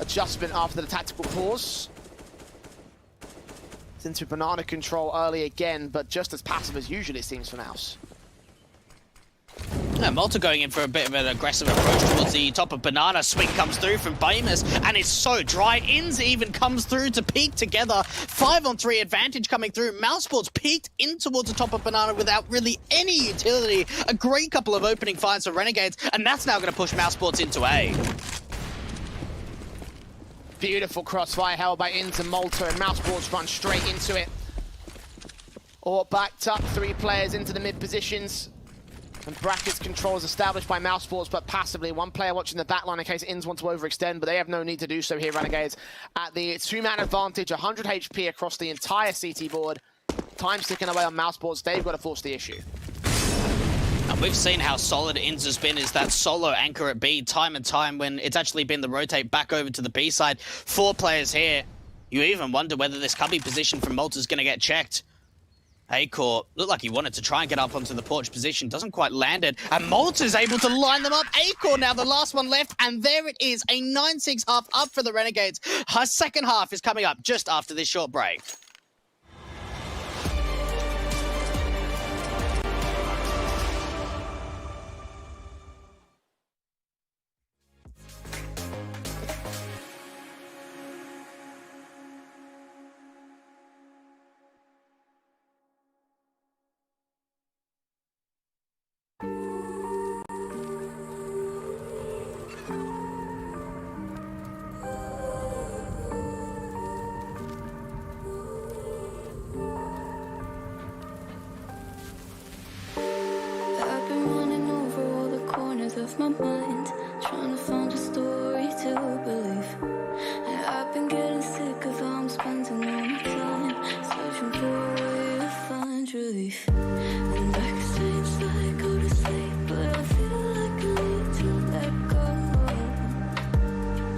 S1: adjustment after the tactical pause? Into banana control early again, but just as passive as usual, it seems, for Mouse.
S2: Yeah, Malta going in for a bit of an aggressive approach towards the top of Banana. Swing comes through from Bemis, and it's so dry. Inns even comes through to peek together. 5-on-3 advantage coming through. Mousesports peeked in towards the top of Banana without really any utility. A great couple of opening finds for Renegades, and that's now going to push Mousesports into A.
S1: Beautiful crossfire held by Inns and Malta, and Mousesports run straight into it. Or backed up, 3 players into the mid positions. And brackets controls established by Mousesports, but passively. 1 player watching the back line in case Inns want to overextend, but they have no need to do so here, Renegades. At the 2-man advantage, 100 HP across the entire CT board. Time sticking away on Mousesports. They've got to force the issue.
S2: And we've seen how solid Inns has been as that solo anchor at B time and time when it's actually been the rotate back over to the B side. 4 players here. You even wonder whether this cubby position from Malta is going to get checked. A-Core looked like he wanted to try and get up onto the porch position. Doesn't quite land it. And Malta's able to line them up. A-Core now the last one left. And there it is. A 9-6 half up for the Renegades. Her second half is coming up just after this short break.
S3: lost my mind, trying to find a story to believe. And I've been getting sick of how I'm spending all my time, searching for a way to find relief. And I can stay inside, go to sleep, but I feel like I need to let go.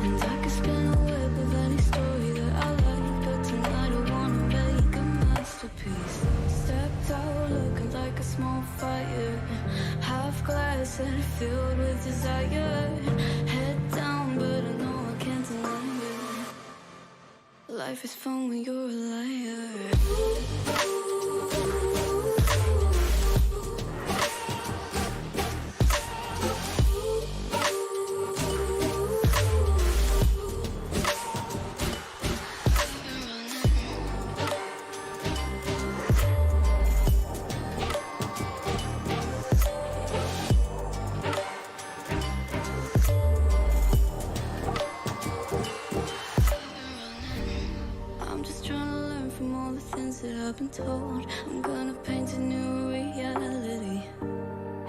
S3: And I can spin a web of any story that I like, but tonight I wanna make a masterpiece. Stepped out looking like a small fire, half glass and filled with desire. Head down, but I know I can't deny it. Life is fun when you're a liar. I'm just trying to learn from all the things that I've been told. I'm gonna paint a new reality.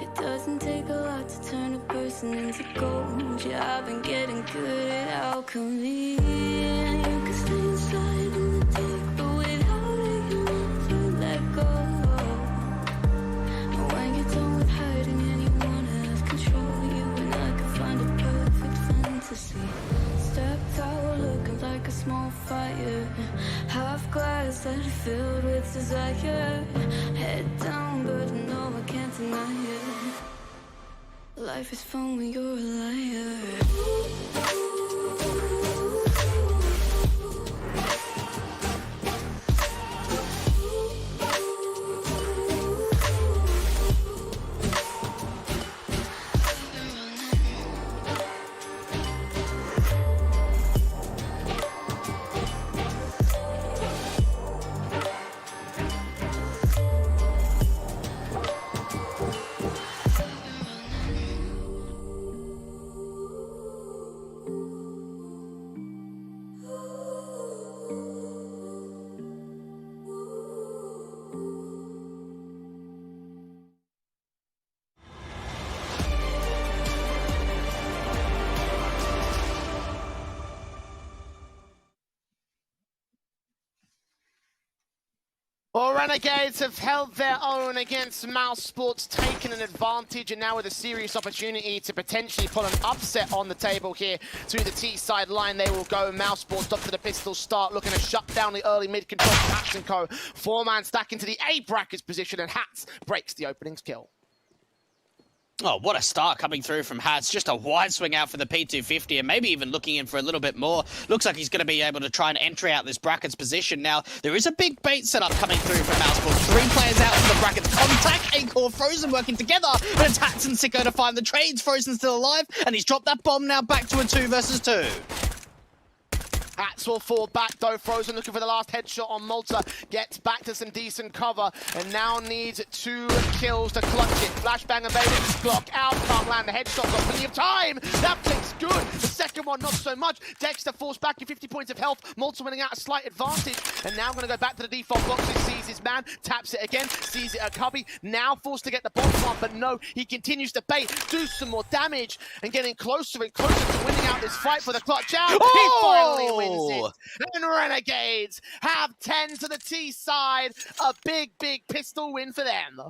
S3: It doesn't take a lot to turn a person into gold. Yeah, I've been getting good at alchemy. And you can stay inside in the dark, but without it you never let go. And when you're done with hiding and you wanna have control, you and I can find a perfect fantasy. Stepped out looking like a small fire, half glass and filled with desire. Head down, but I know I can't deny it. Life is fun when you're a liar.
S1: Well, Renegades have held their own against Mousesports, taken an advantage, and now with a serious opportunity to potentially pull an upset on the table here to the T-side line. They will go. Mousesports up to the pistol start, looking to shut down the early mid control from Hats & Co. Four-man stack into the A brackets position, and Hats breaks the opening kill.
S2: Oh, what a start coming through from Hats. Just a wide swing out for the P250 and maybe even looking in for a little bit more. Looks like he's going to be able to try and entry out this brackets position. Now, there is a big bait setup coming through from Mousesports. 3 players out from the brackets. Contact, A-Core, Frozen working together. But it's Hats and Sicko to find the trades. Frozen still alive, and he's dropped that bomb now back to a 2 versus 2.
S1: Hats will fall back though. Frozen looking for the last headshot on Malta. Gets back to some decent cover and now needs 2 kills to clutch it. Flashbang evaded, block out, can't land the headshot, got plenty of time. That flick's good. The second one, not so much. Dexter forced back to 50 points of health. Malta winning out a slight advantage. And now going to go back to the default boxes. Sees his man, taps it again, sees it at Cubby. Now forced to get the bomb one, but no, he continues to bait, do some more damage, and getting closer and closer to winning out this fight for the clutch out.
S2: Oh!
S1: He finally wins it. And Renegades have 10 to the T side. A big, big pistol win for them.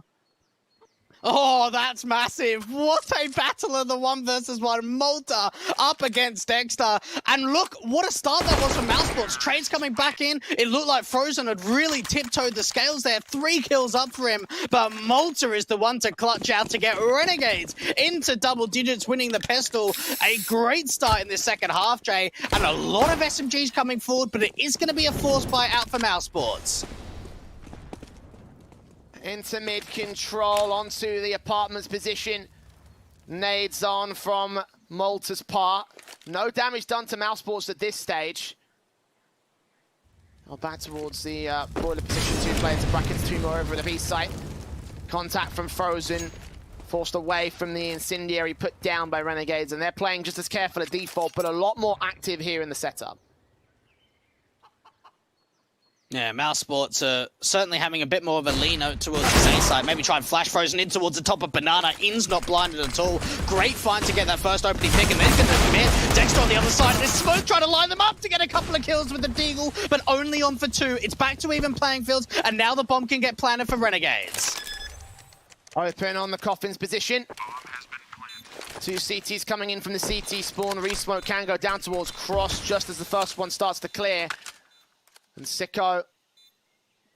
S2: Oh, that's massive. What a battle of the 1 versus 1. Malta up against Dexter. And look, what a start that was for Mousesports. Trades coming back in. It looked like Frozen had really tiptoed the scales there. 3 kills up for him. But Malta is the one to clutch out to get Renegades into double digits, winning the pistol. A great start in the second half, Jay. And a lot of SMGs coming forward, but it is going to be a force buy out for Mousesports.
S1: Into mid control, onto the apartment's position. Nades on from Malta's part. No damage done to Mousesports at this stage. Back towards the boiler position. 2 players to brackets, 2 more over at the B site. Contact from Frozen. Forced away from the incendiary put down by Renegades, and they're playing just as careful at default, but a lot more active here in the setup.
S2: Yeah, Mousesports are certainly having a bit more of a lean out towards the safe side. Maybe try and flash Frozen in towards the top of Banana. In's not blinded at all. Great find to get that first opening pick, and then going to commit. Dexter on the other side. There's Smoke trying to line them up to get a couple of kills with the Deagle, but only on for 2. It's back to even playing fields, and now the bomb can get planted for Renegades.
S1: Open on the Coffin's position. 2 CTs coming in from the CT spawn. Resmoke can go down towards Cross just as the first one starts to clear. And Sicko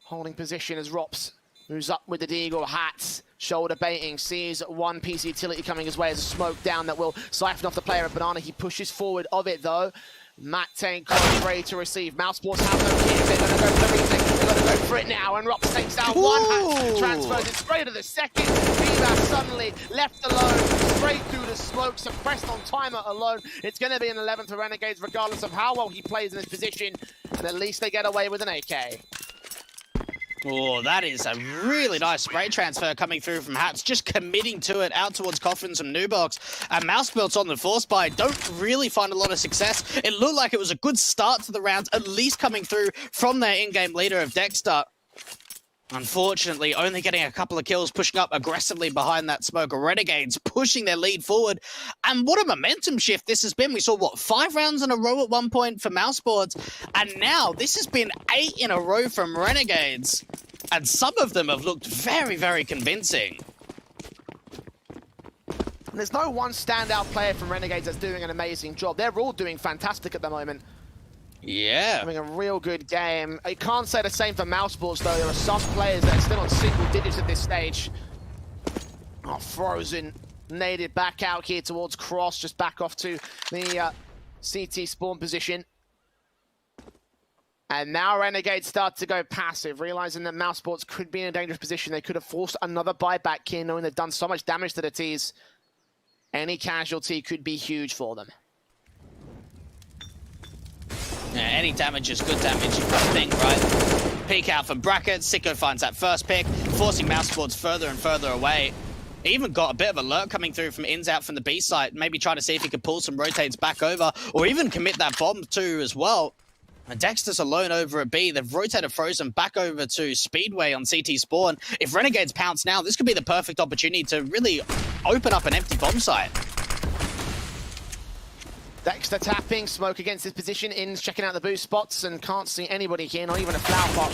S1: holding position as Rops moves up with the Deagle. Hats, shoulder baiting, sees one piece of utility coming his way as a smoke down that will siphon off the player of Banana. He pushes forward of it though. Matt Tank ready to receive. Mousesports have no keys. They're going to go for everything. They're going to go for it now. And Rops takes out one hat, transfers it straight to the second. Viva suddenly left alone, straight through the smoke, suppressed on timer alone. It's going to be an 11th for Renegades, regardless of how well he plays in his position. And at least they get away with an AK.
S2: Oh, that is a really nice spray transfer coming through from Hats, just committing to it out towards Coffins from Nubox. And Mousesports on the force buy don't really find a lot of success. It looked like it was a good start to the rounds, at least coming through from their in-game leader of Dexter. Unfortunately, only getting a couple of kills, pushing up aggressively behind that smoke. Renegades pushing their lead forward. And what a momentum shift this has been. We saw, what, 5 rounds in a row at one point for Mousesports. And now this has been 8 in a row from Renegades. And some of them have looked very, very convincing.
S1: There's no one standout player from Renegades that's doing an amazing job. They're all doing fantastic at the moment.
S2: Yeah.
S1: Having a real good game. I can't say the same for Mousesports, though. There are some players that are still on single digits at this stage. Oh, Frozen naded back out here towards Cross, just back off to the CT spawn position. And now Renegades start to go passive, realizing that Mousesports could be in a dangerous position. They could have forced another buyback here, knowing they've done so much damage to the T's. Any casualty could be huge for them.
S2: Yeah, any damage is good damage, you've got to think, right? Peek out from Bracket, Sicko finds that first pick, forcing Mousesports further and further away. He even got a bit of alert coming through from Ins out from the B site, maybe try to see if he could pull some rotates back over, or even commit that bomb too as well. And Dexter's alone over at B. They've rotated Frozen back over to Speedway on CT spawn. If Renegades pounce now, this could be the perfect opportunity to really open up an empty bomb site.
S1: Dexter tapping, smoke against his position. In's checking out the boost spots and can't see anybody here, not even a flower pot.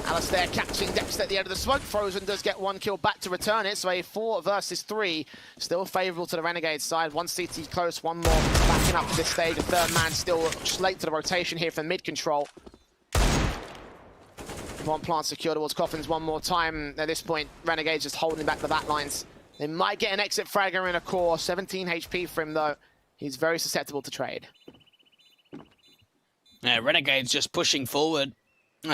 S1: Alistair catching Dexter at the end of the smoke. Frozen does get 1 kill back to return it, so a 4 versus 3. Still favourable to the Renegades side. 1 CT close, 1 more backing up to this stage. A third man still late to the rotation here for mid control. 1 plant secure towards Coffins 1 more time. At this point, Renegades just holding back the back lines. They might get an exit fragger in a core. 17 HP for him though. He's very susceptible to trade.
S2: Yeah, Renegades just pushing forward.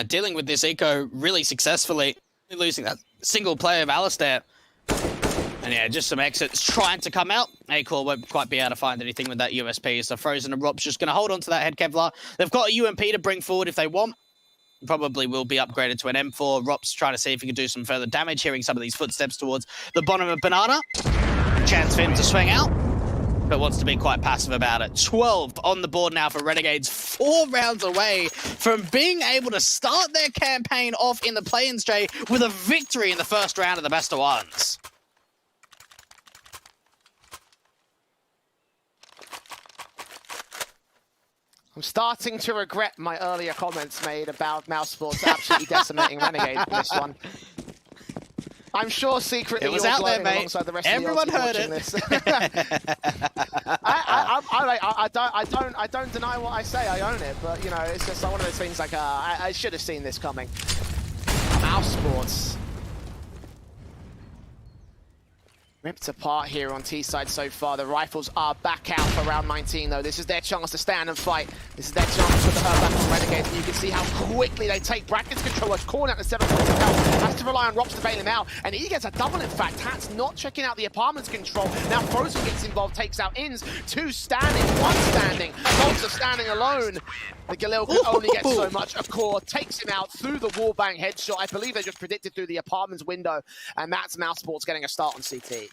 S2: Dealing with this eco really successfully. Losing that single player of Alistair. And yeah, just some exits trying to come out. A-Core won't quite be able to find anything with that USP. So Frozen and Rob's just going to hold on to that head Kevlar. They've got a UMP to bring forward if they want. Probably will be upgraded to an M4. Rob's trying to see if he can do some further damage, hearing some of these footsteps towards the bottom of Banana. Chance for him to swing out, but wants to be quite passive about it. 12 on the board now for Renegades, 4 rounds away from being able to start their campaign off in the play-in straight with a victory in the first round of the best of ones.
S1: I'm starting to regret my earlier comments made about Mousesports absolutely decimating Renegades in this one. I'm sure secretly
S2: it was
S1: you're
S2: out there, mate.
S1: Alongside the rest
S2: Everyone
S1: of the
S2: heard
S1: watching
S2: it.
S1: This. I don't deny what I say. I own it, but you know, it's just like one of those things. Like I should have seen this coming. Mousesports ripped apart here on T side so far. The rifles are back out for round 19 though. This is their chance to stand and fight. This is their chance to put the hurt back on Renegades. And you can see how quickly they take Bracket's control. Calling out the 7 points of health. Has to rely on Rops to bail him out. And he gets a double in fact. Hat's not checking out the apartment's control. Now Frozen gets involved, takes out Ins. 2 standing, 1 standing. Bolts are standing alone. The Galil can only get so much. A core takes him out through the wallbang headshot. I believe they just predicted through the apartment's window. And that's Mousesports getting a start on CT.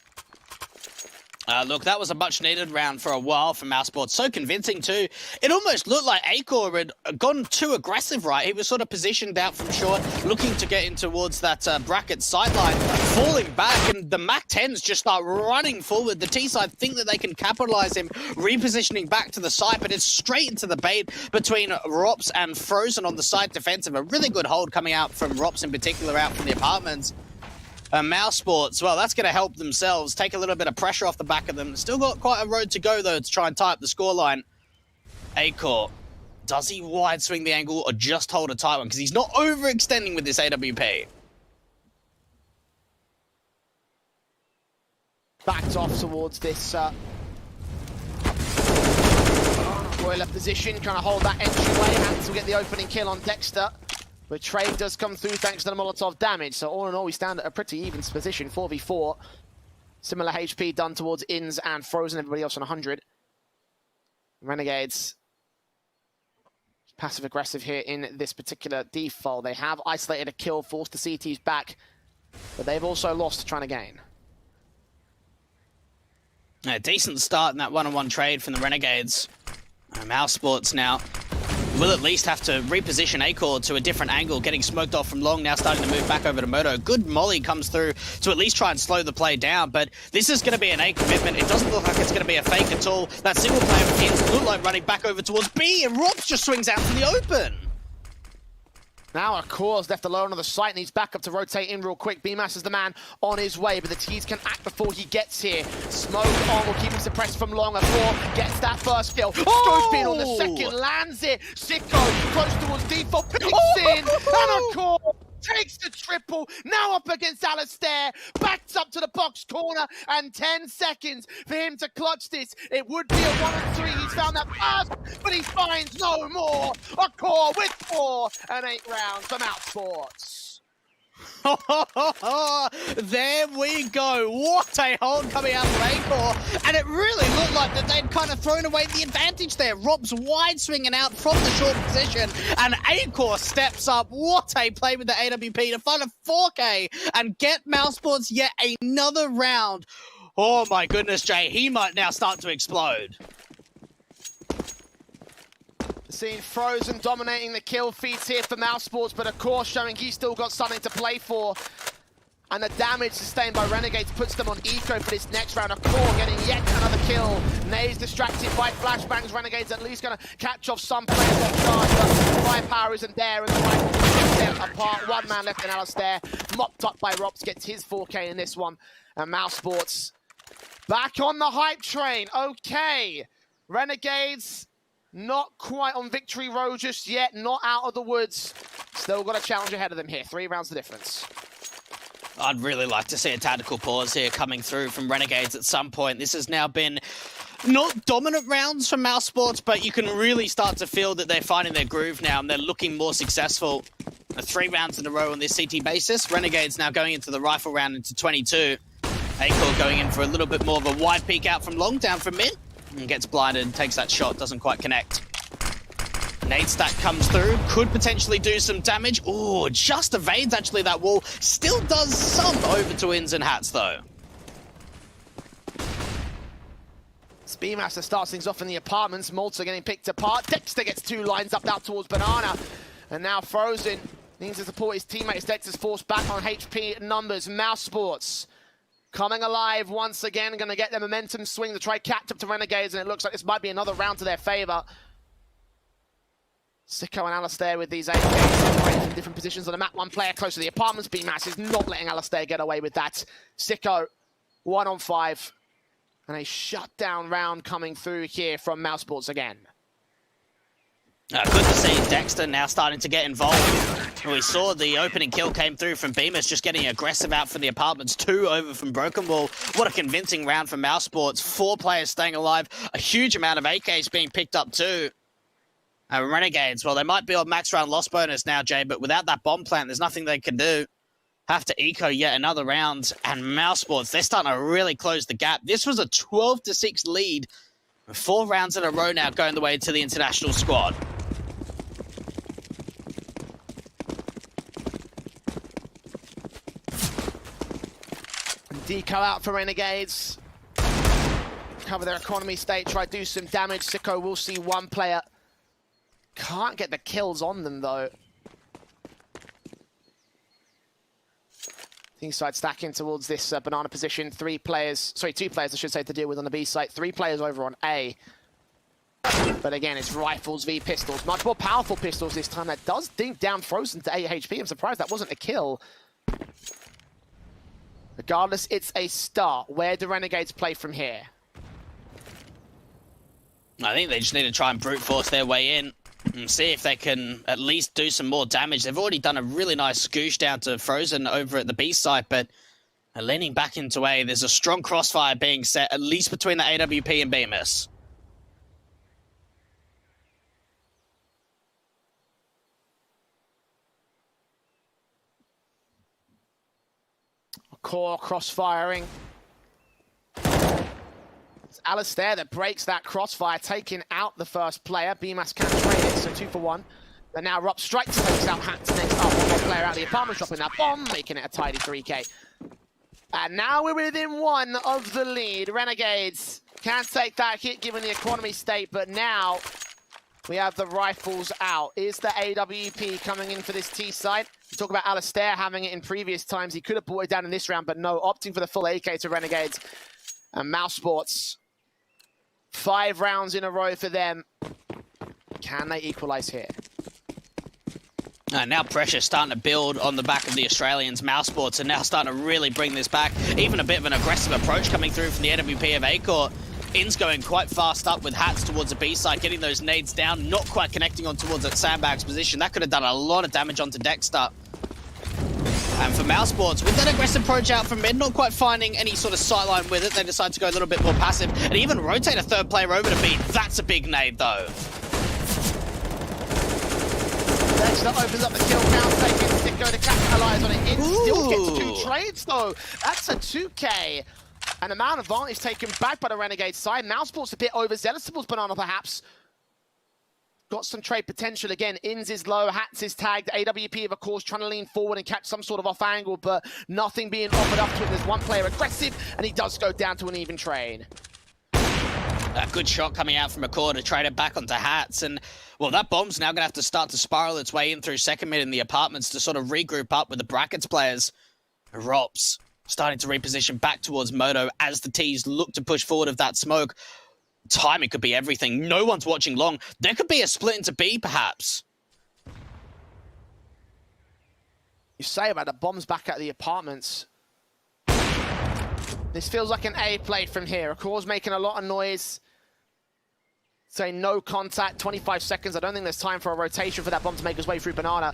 S2: Look, that was a much-needed round for a while from Mousesports. So convincing, too. It almost looked like Acor had gone too aggressive, right? He was sort of positioned out from short, looking to get in towards that bracket sideline, falling back, and the MAC-10s just start running forward. The T-side think that they can capitalize him, repositioning back to the side, but it's straight into the bait between Rops and Frozen on the side defensive. A really good hold coming out from Rops in particular, out from the apartments. Mousesports, well, that's going to help themselves, take a little bit of pressure off the back of them. Still got quite a road to go, though, to try and tie up the scoreline. Acor, does he wide swing the angle or just hold a tight one? Because he's not overextending with this AWP.
S1: Backed off towards this Royler position, trying to hold that entryway. Hans will get the opening kill on Dexter. But trade does come through thanks to the Molotov damage. So all in all, we stand at a pretty even position, 4v4. Similar HP done towards Inns and Frozen, everybody else on 100. Renegades, passive-aggressive here in this particular default. They have isolated a kill, forced the CTs back, but they've also lost trying to gain.
S2: A decent start in that one-on-one trade from the Renegades. Mousesports now will at least have to reposition Acor to a different angle, getting smoked off from long, now starting to move back over to Moto. Good molly comes through to at least try and slow the play down, but this is going to be an A commitment. It doesn't look like it's going to be a fake at all. That single player with Inns look like running back over towards B, and Rops just swings out to the open.
S1: Now Akor's left alone on the site, needs backup to rotate in real quick. BMAS is the man on his way, but the T's can act before he gets here. Smoke on will keep him suppressed from long. Akor gets that first kill. Goes in on the second, lands it. Sicko close towards default, picks in, and Akor takes the triple, now up against Alistair, backs up to the box corner, and 10 seconds for him to clutch this. It would be a 1-3, he's found that pass, but he finds no more. Akor with 4 and 8 rounds from Mousesports.
S2: There we go. What a hold coming out from Acor. And it really looked like that they'd kind of thrown away the advantage there. Rob's wide swinging out from the short position, and Acor steps up. What a play with the AWP to find a 4K and get Mousesports yet another round. Oh my goodness, Jay. He might now start to explode.
S1: Seeing Frozen dominating the kill feeds here for Mousesports, but Akor showing he's still got something to play for. And the damage sustained by Renegades puts them on eco for this next round. Akor getting yet another kill. Nays distracted by flashbangs. Renegades at least going to catch off some players off guard, but firepower isn't there, and the rifle gets them apart. One man left in Alistair, mopped up by Rops, gets his 4K in this one. And Mousesports back on the hype train. Okay, Renegades not quite on victory road just yet, not out of the woods. Still got a challenge ahead of them here. 3 rounds the difference.
S2: I'd really like to see a tactical pause here coming through from Renegades at some point. This has now been not dominant rounds from Mousesports, but you can really start to feel that they're finding their groove now and they're looking more successful. 3 rounds in a row on this CT basis. Renegades now going into the rifle round into 22. Acor going in for a little bit more of a wide peek out from long, down from mid. And gets blinded, takes that shot, doesn't quite connect. Nade stack comes through, could potentially do some damage. Oh, just evades actually that wall. Still does some over to Inns and Hats though.
S1: Speedmaster starts things off in the apartments. Malta getting picked apart. Dexter gets 2 lines up out towards Banana. And now Frozen needs to support his teammates. Dexter's forced back on HP numbers. Mousesports coming alive once again, going to get their momentum swing to try catch up to Renegades, and it looks like this might be another round to their favor. Sicko and Alistair with these AKs operating from different positions on the map. One player close to the apartments. BMAS is not letting Alistair get away with that. Sicko, 1 on 5. And a shutdown round coming through here from Mousesports again.
S2: Good to see Dexter now starting to get involved. We saw the opening kill came through from Bemis, just getting aggressive out for the apartments. 2 over from Broken Wall. What a convincing round for Mousesports. 4 players staying alive. A huge amount of AKs being picked up too. Renegades, well, they might be on max round loss bonus now, Jay, but without that bomb plant, there's nothing they can do. Have to eco yet another round. And Mousesports, they're starting to really close the gap. This was a 12-6 lead. 4 rounds in a row now going the way to the international squad.
S1: Deco out for Renegades. recover their economy state, try to do some damage. Sicko will see one player. Can't get the kills on them, though. Teamside stacking towards this banana position. Two players, I should say, to deal with on the B site. 3 players over on A. But again, it's rifles v pistols. Much more powerful pistols this time. That does dink down Frozen to 8 HP. I'm surprised that wasn't a kill. Regardless, it's a start. Where do Renegades play from here?
S2: I think they just need to try and brute force their way in and see if they can at least do some more damage. They've already done a really nice scoosh down to Frozen over at the B site, but leaning back into A, there's a strong crossfire being set, at least between the AWP and BMS.
S1: Core crossfiring. It's Alistair that breaks that crossfire, taking out the first player. BMAS can't trade it, so 2 for 1. But now Rob Strikes takes out Hats next up. One more player out of the apartment, dropping that bomb, making it a tidy 3K. And now we're within 1 of the lead. Renegades can't take that hit given the economy state, but now we have the rifles out. Is the AWP coming in for this T site? We talk about Alistair having it in previous times. He could have brought it down in this round, but no, opting for the full AK to Renegades. And Mousesports, 5 rounds in a row for them. Can they equalize here?
S2: Now pressure starting to build on the back of the Australians. Mousesports are now starting to really bring this back. Even a bit of an aggressive approach coming through from the AWP of A-Court. In's going quite fast up with Hats towards the B side, getting those nades down, not quite connecting on towards that sandbags position. That could have done a lot of damage onto Dexter. And for Mousesports, with that aggressive approach out from mid, not quite finding any sort of sightline with it, they decide to go a little bit more passive and even rotate a third player over to B. That's a big nade, though.
S1: Dexter opens up the kill count, taking Sicko to capitalize on it. In still gets 2 trades, though. That's a 2K. An amount of advantage taken back by the Renegade side. Mousesports a bit overzealous towards Banana, perhaps. Got some trade potential again. Inns is low, Hats is tagged. AWP, of course, trying to lean forward and catch some sort of off angle, but nothing being offered up to it. There's one player aggressive, and he does go down to an even trade.
S2: A good shot coming out from a core to trade it back onto Hats, and well, that bomb's now going to have to start to spiral its way in through second mid in the apartments to sort of regroup up with the brackets players. Rops starting to reposition back towards Moto as the T's look to push forward of that smoke. Timing could be everything. No one's watching long. There could be a split into B, perhaps.
S1: You say about the bombs back at the apartments. This feels like an A play from here. Akor's making a lot of noise. Say no contact, 25 seconds. I don't think there's time for a rotation for that bomb to make its way through Banana.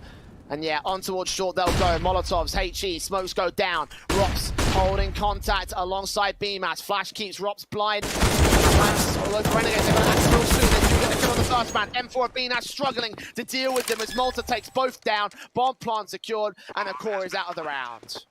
S1: And yeah, on towards short they'll go. Molotovs, HE, smokes go down. Rops holding contact alongside BMAS. Flash keeps Rops blind. Although the Renegades, they're going to act real soon. They do get the kill on the first man. M4 of BMAS struggling to deal with them as Malta takes both down. Bomb plant secured, and Akor is out of the round.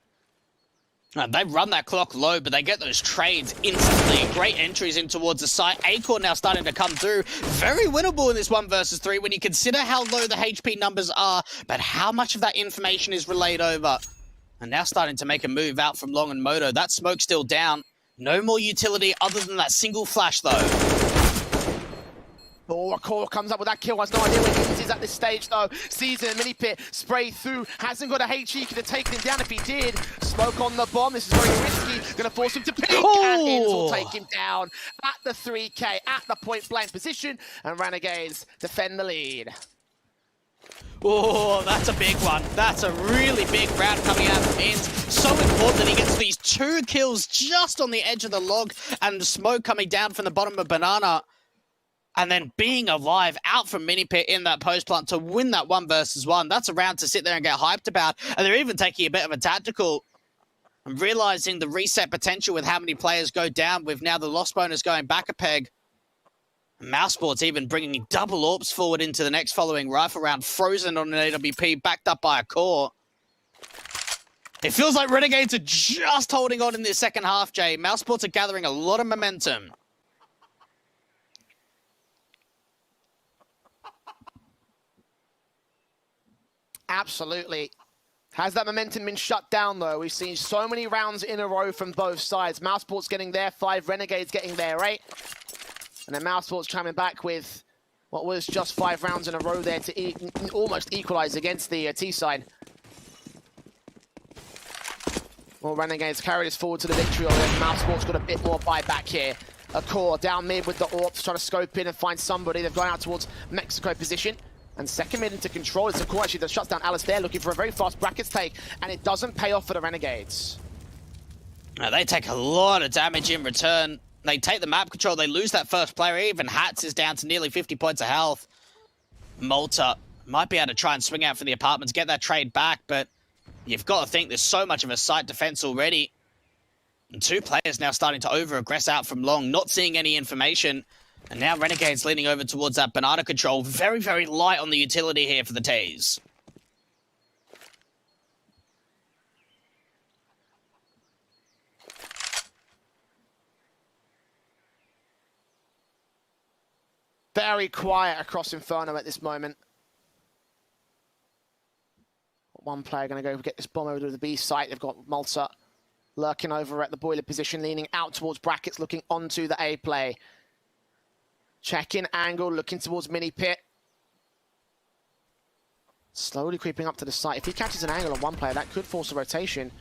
S2: They run that clock low, but they get those trades instantly. Great entries in towards the site. A-Core now starting to come through. Very winnable in this 1 versus 3 when you consider how low the HP numbers are, but how much of that information is relayed over. And now starting to make a move out from Long and Moto. That smoke's still down. No more utility other than that single flash, though.
S1: Oh, Akor comes up with that kill. Has no idea where Inns is at this stage, though. Sees in a mini pit, spray through. Hasn't got a HE, could have taken him down if he did. Smoke on the bomb. This is very risky. Gonna force him to peek, and Inns will take him down at the 3K, at the point blank position, and Renegades defend the lead.
S2: Oh, that's a big one. That's a really big round coming out from Inns. So important that he gets these 2 kills just on the edge of the log, and the smoke coming down from the bottom of Banana. And then being alive out from mini pit in that post plant to win that 1 versus 1. That's a round to sit there and get hyped about. And they're even taking a bit of a tactical and realizing the reset potential with how many players go down with now the loss bonus going back a peg. Mousesports even bringing double AWPs forward into the next following rifle round. Frozen on an AWP, backed up by a core. It feels like Renegades are just holding on in this second half, Jay. Mousesports are gathering a lot of momentum.
S1: Absolutely. Has that momentum been shut down, though? We've seen so many rounds in a row from both sides. Mousesports getting their 5, Renegades getting their 8. And then Mousesports coming back with what was just 5 rounds in a row there to almost equalize against the T side. Well, Renegades carried us forward to the victory, although Mousesports got a bit more buyback here. A core down mid with the AWPs, trying to scope in and find somebody. They've gone out towards Mexico position. And second mid into control. It's a core actually that shuts down Alistair, looking for a very fast brackets take, and it doesn't pay off for the Renegades.
S2: Now, they take a lot of damage in return. They take the map control, they lose that first player. Even Hats is down to nearly 50 points of health. Malta might be able to try and swing out for the apartments, get that trade back, but you've got to think there's so much of a site defense already. And 2 players now starting to over-aggress out from long, not seeing any information. And now Renegades leaning over towards that banana control. Very, very light on the utility here for the T's.
S1: Very quiet across Inferno at this moment. One player going to go get this bomb over to the B site. They've got Malta lurking over at the boiler position, leaning out towards brackets, looking onto the A play. Check-in angle, looking towards mini pit. Slowly creeping up to the site. If he catches an angle on one player, that could force a rotation.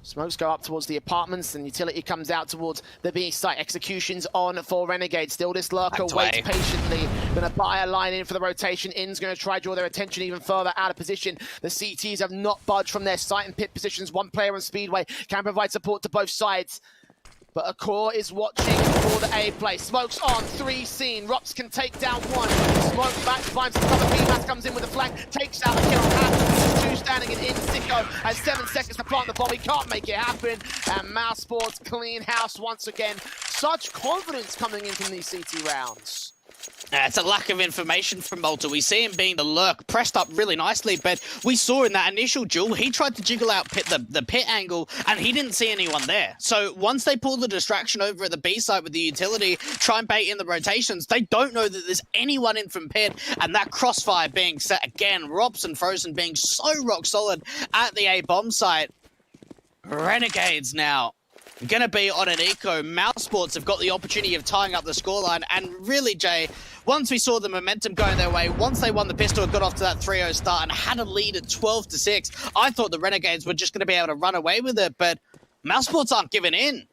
S1: Smokes go up towards the apartments, and utility comes out towards the B site. Executions on for Renegade. Still this lurker waits patiently. Gonna buy a line in for the rotation. In's gonna try to draw their attention even further out of position. The CTs have not budged from their site and pit positions. One player on Speedway can provide support to both sides. But a core is watching for the A play. Smokes on, 3 seen. Rops can take down 1. Smoke back, finds the cover. B-Mass comes in with a flank, takes out the kill on Hat. 2 standing in Sicko has 7 seconds to plant the bomb. He can't make it happen. And Mousesports clean house once again. Such confidence coming in from these CT rounds.
S2: It's a lack of information from Malta. We see him being the lurk, pressed up really nicely, but we saw in that initial duel, he tried to jiggle out the pit angle, and he didn't see anyone there. So once they pull the distraction over at the B side with the utility, try and bait in the rotations, they don't know that there's anyone in from pit, and that crossfire being set again, Robson Frozen being so rock solid at the A bomb site. Renegades now gonna be on an eco. Mousesports have got the opportunity of tying up the scoreline, and really, Jay, once we saw the momentum going their way, once they won the pistol, got off to that 3-0 start and had a lead at 12-6, I thought the Renegades were just gonna be able to run away with it, but Mousesports aren't giving in.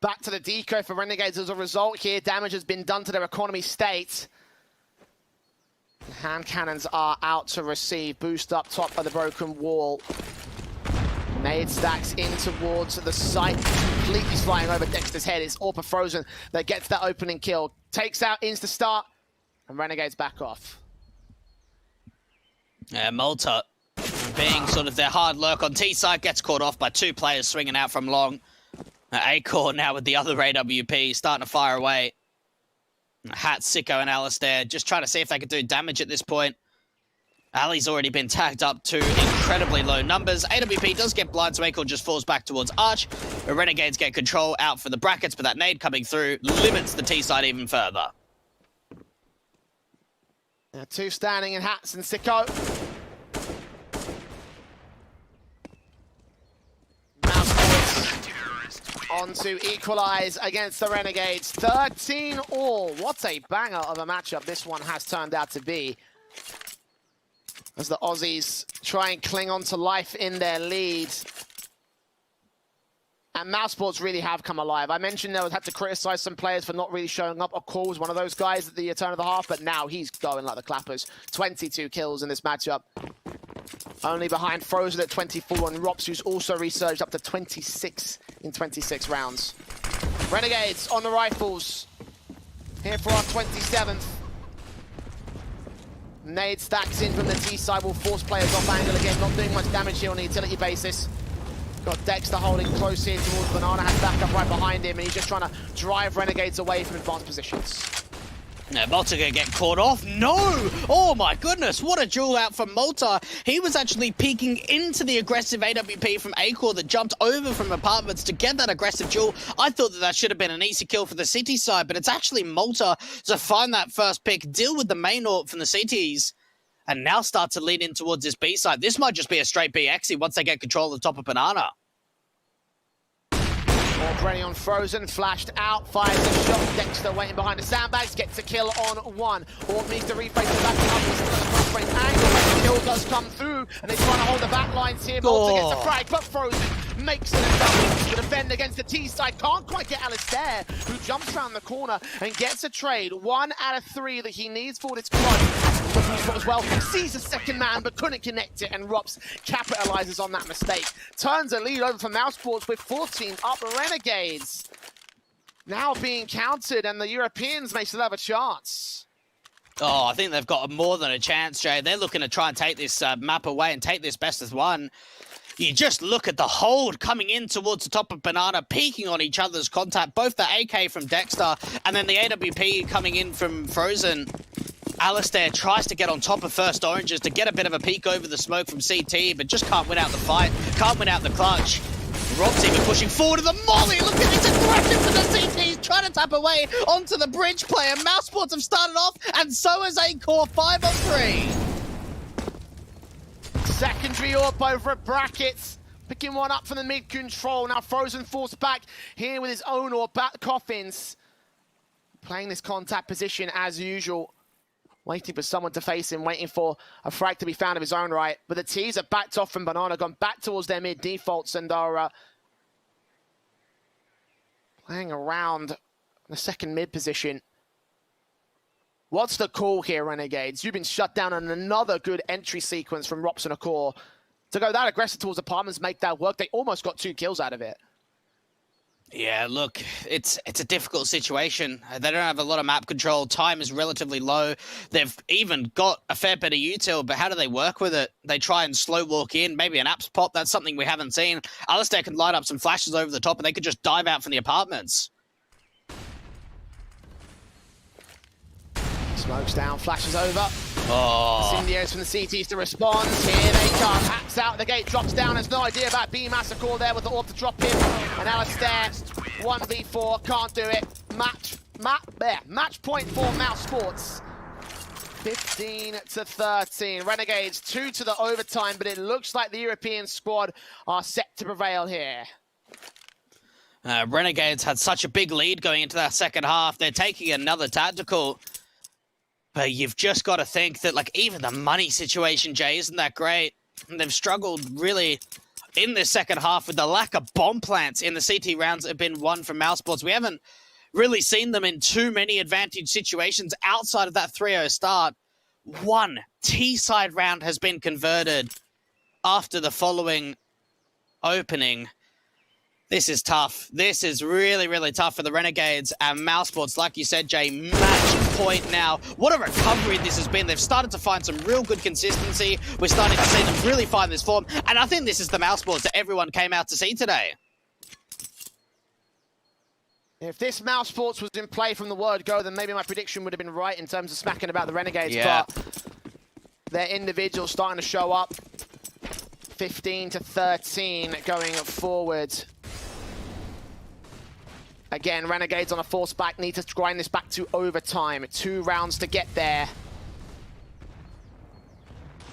S1: Back to the deco for Renegades as a result here. Damage has been done to their economy state. Hand cannons are out to receive. Boost up top by the broken wall. Nade stacks in towards the site. Completely flying over Dexter's head. It's Orpa Frozen that gets that opening kill. Takes out Insta start. And Renegades back off.
S2: Yeah, Malta being sort of their hard lurk on T side gets caught off by 2 players swinging out from long. A-Core now with the other AWP starting to fire away. Hat, Sicko, and Alistair just trying to see if they could do damage at this point. Ali's already been tagged up to incredibly low numbers. AWP does get blind, so A-Core just falls back towards Arch. The Renegades get control out for the brackets, but that nade coming through limits the T side even further.
S1: 2 standing in Hats and Sicko. On to equalize against the Renegades. 13-all. What a banger of a matchup this one has turned out to be. As the Aussies try and cling on to life in their lead. And Mousesports really have come alive. I mentioned they would have to criticize some players for not really showing up. Akor was one of those guys at the turn of the half, but now he's going like the clappers. 22 kills in this matchup. Only behind Frozen at 24 and Rops, who's also resurged up to 26 in 26 rounds. Renegades on the rifles. Here for our 27th. Nade stacks in from the T side, will force players off angle again, not doing much damage here on a utility basis. Got Dexter holding close here towards Banana, has backup right behind him, and he's just trying to drive Renegades away from advanced positions.
S2: Now, Malta gonna get caught off. No! Oh my goodness, what a duel out from Malta. He was actually peeking into the aggressive AWP from Acor that jumped over from apartments to get that aggressive duel. I thought that should have been an easy kill for the City side, but it's actually Malta to find that first pick, deal with the main AWP from the Cities, and now start to lead in towards this B side. This might just be a straight BXy once they get control of the top of Banana.
S1: Already on Frozen, flashed out, fires a shot. Dexter waiting behind the sandbags, gets a kill on one. Orb needs to rephrase the back up. Angle, but the kill does come through, and they're trying to hold the back lines here. Malta gets a frag, but Frozen makes it a double. The defend against the T side, can't quite get Alistair, who jumps around the corner and gets a trade. 1 out of 3 that he needs for this clutch. As well, sees a second man but couldn't connect it, and Rops capitalizes on that mistake. Turns a lead over for Mousesports with 14 up. Renegades now being counted, and the Europeans may still have a chance.
S2: Oh, I think they've got more than a chance, Jay. They're looking to try and take this map away and take this best as one. You just look at the hold coming in towards the top of Banana, peeking on each other's contact, both the AK from Dexter and then the AWP coming in from Frozen. Alistair tries to get on top of First Oranges to get a bit of a peek over the smoke from CT, but just can't win out the fight, can't win out the clutch. Rob's even pushing forward to the molly. Look at this aggression for the CTs, trying to tap away onto the bridge player. Mousesports have started off, and so has Acor, 5 on 3.
S1: Secondary AWP over at Brackets, picking one up from the mid control. Now Frozen forced back here with his own AWP. Back Coffins playing this contact position as usual, waiting for someone to face him, waiting for a frag to be found of his own right. But the T's are backed off from Banana, gone back towards their mid defaults, and are playing around the second mid position. What's the call here, Renegades? You've been shut down on another good entry sequence from Rops and Acor. To go that aggressive towards apartments, make that work. They almost got 2 kills out of it.
S2: Yeah, look, it's a difficult situation. They don't have a lot of map control. Time is relatively low. They've even got a fair bit of util, but how do they work with it? They try and slow walk in, maybe an apps pop. That's something we haven't seen. Alistair can light up some flashes over the top, and they could just dive out from the apartments.
S1: Smokes down, flashes over.
S2: Oh.
S1: Incendios from the CTs to respond. Here they come. Hacks out the gate, drops down. Has no idea about B Massacre there with the AWP to drop in. And Alistair, 1v4, can't do it. Match point for Mousesports. 15-13. Renegades 2 to the overtime, but it looks like the European squad are set to prevail here.
S2: Renegades had such a big lead going into that second half. They're taking another tactical. But you've just got to think that, like, even the money situation, Jay, isn't that great. And they've struggled really in this second half with the lack of bomb plants in the CT rounds that have been won from Mousesports. We haven't really seen them in too many advantage situations outside of that 3-0 start. 1 T-side round has been converted after the following opening. This is tough. This is really, really tough for the Renegades and Mousesports. Like you said, Jay, match point now. What a recovery this has been. They've started to find some real good consistency. We're starting to see them really find this form. And I think this is the Mousesports that everyone came out to see today.
S1: If this Mousesports was in play from the word go, then maybe my prediction would have been right in terms of smacking about the Renegades.
S2: Yeah.
S1: But their individuals starting to show up. 15-13 going forward. Again, Renegades on a force back, need to grind this back to overtime. 2 rounds to get there.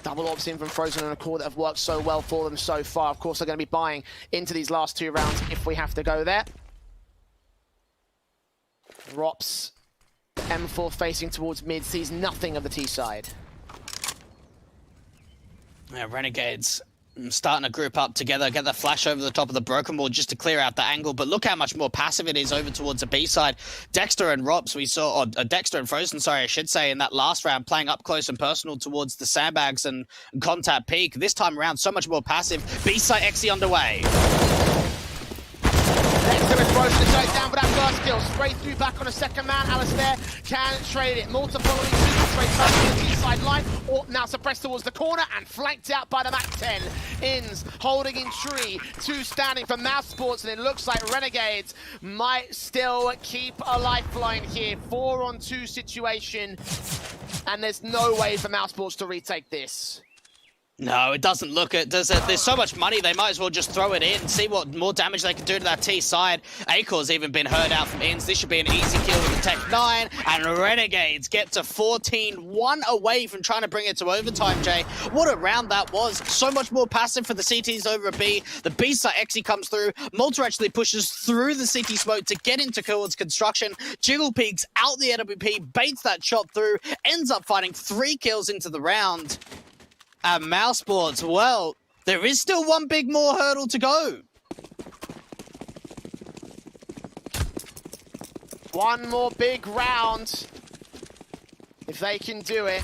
S1: Double orbs in from Frozen and Acor that have worked so well for them so far. Of course, they're going to be buying into these last 2 rounds if we have to go there. Rops, M4 facing towards mid, sees nothing of the T side.
S2: Yeah, Renegades starting to group up together, get the flash over the top of the broken wall just to clear out the angle. But look how much more passive it is over towards the B side. Dexter and Rops, we saw, or Dexter and Frozen, sorry, I should say, in that last round, playing up close and personal towards the sandbags and contact peak. This time around, so much more passive. B side XE underway.
S1: Dexter Frozen to take down for that first kill. Straight through back on a second man. Alistair can trade it. Malta following suit. Trade back to the T-side line. Or now suppressed towards the corner and flanked out by the Mac 10. Inns holding in tree. 2 standing for Mousesports, and it looks like Renegades might still keep a lifeline here. 4-on-2 situation, and there's no way for Mousesports to retake this.
S2: No, it doesn't look it. There's so much money, they might as well just throw it in and see what more damage they can do to that T side. Acor's even been heard out from Inns. This should be an easy kill with the Tech 9. And Renegades get to 14-1 away from trying to bring it to overtime, Jay. What a round that was. So much more passive for the CTs over a B. The B side Exy comes through. Malta actually pushes through the CT smoke to get into Coord's construction. Jiggle peeks out the AWP, baits that shot through, ends up finding 3 kills into the round. At Mousesports, well, there is still one big more hurdle to go.
S1: One more big round. If they can do it,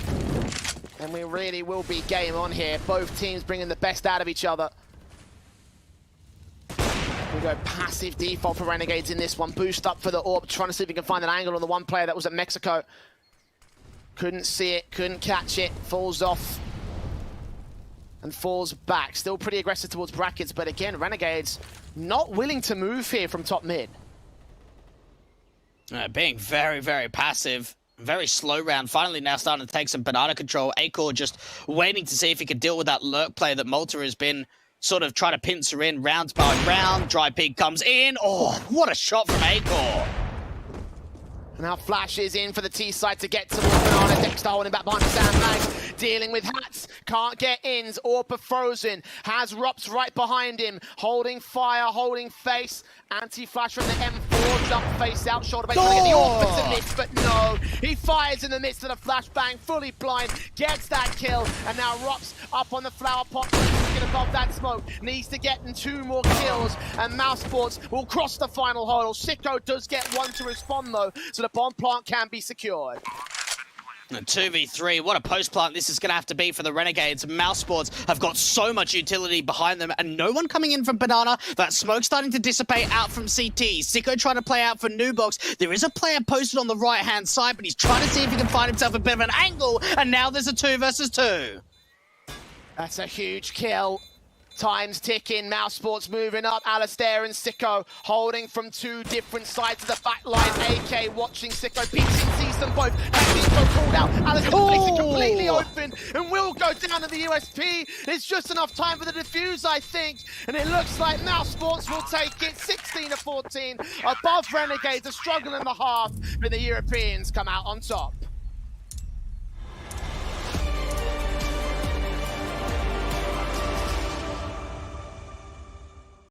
S1: then we really will be game on here. Both teams bringing the best out of each other. We go passive default for Renegades in this one. Boost up for the AWP, trying to see if he can find an angle on the one player that was at Mexico. Couldn't see it, couldn't catch it, falls off. And falls back. Still pretty aggressive towards brackets, but again, Renegades not willing to move here from top mid.
S2: Being very, very passive. Very slow round. Finally now starting to take some banana control. Acor just waiting to see if he can deal with that lurk play that Malta has been sort of trying to pincer in round by round. Dry Pig comes in. Oh, what a shot from Acor.
S1: Now flashes in for the T side to get towards Banana. Dexter holding back behind the sandbags. Dealing with hats. Can't get ins. Orpa frozen. Has Rops right behind him. Holding fire, holding face. Anti-flash from the M4. Jump face out. Shoulder bait. Trying to get the Orpa to miss, but no. He fires in the midst of the flashbang. Fully blind. Gets that kill. And now Rops up on the flower pot. Looking above that smoke. Needs to get in 2 more kills. And Mousesports will cross the final hurdle. Sicko does get 1 to respond though. So the bomb plant can be secured.
S2: And 2v3, what a post plant this is going to have to be for the Renegades. Mousesports have got so much utility behind them and no one coming in from Banana. That smoke starting to dissipate out from CT. Sicko trying to play out for Nubox. There is a player posted on the right-hand side, but he's trying to see if he can find himself a bit of an angle. And now there's a 2 versus 2.
S1: That's a huge kill. Time's ticking, Mousesports moving up. Alistair and Sicko holding from 2 different sides of the back line. AK watching Sicko, peeks and sees them both. Sicko called out. Alistair placed it completely open and will go down to the USP. It's just enough time for the defuse, I think. And it looks like Mousesports will take it 16-14 above Renegades. A struggle in the half, but the Europeans come out on top.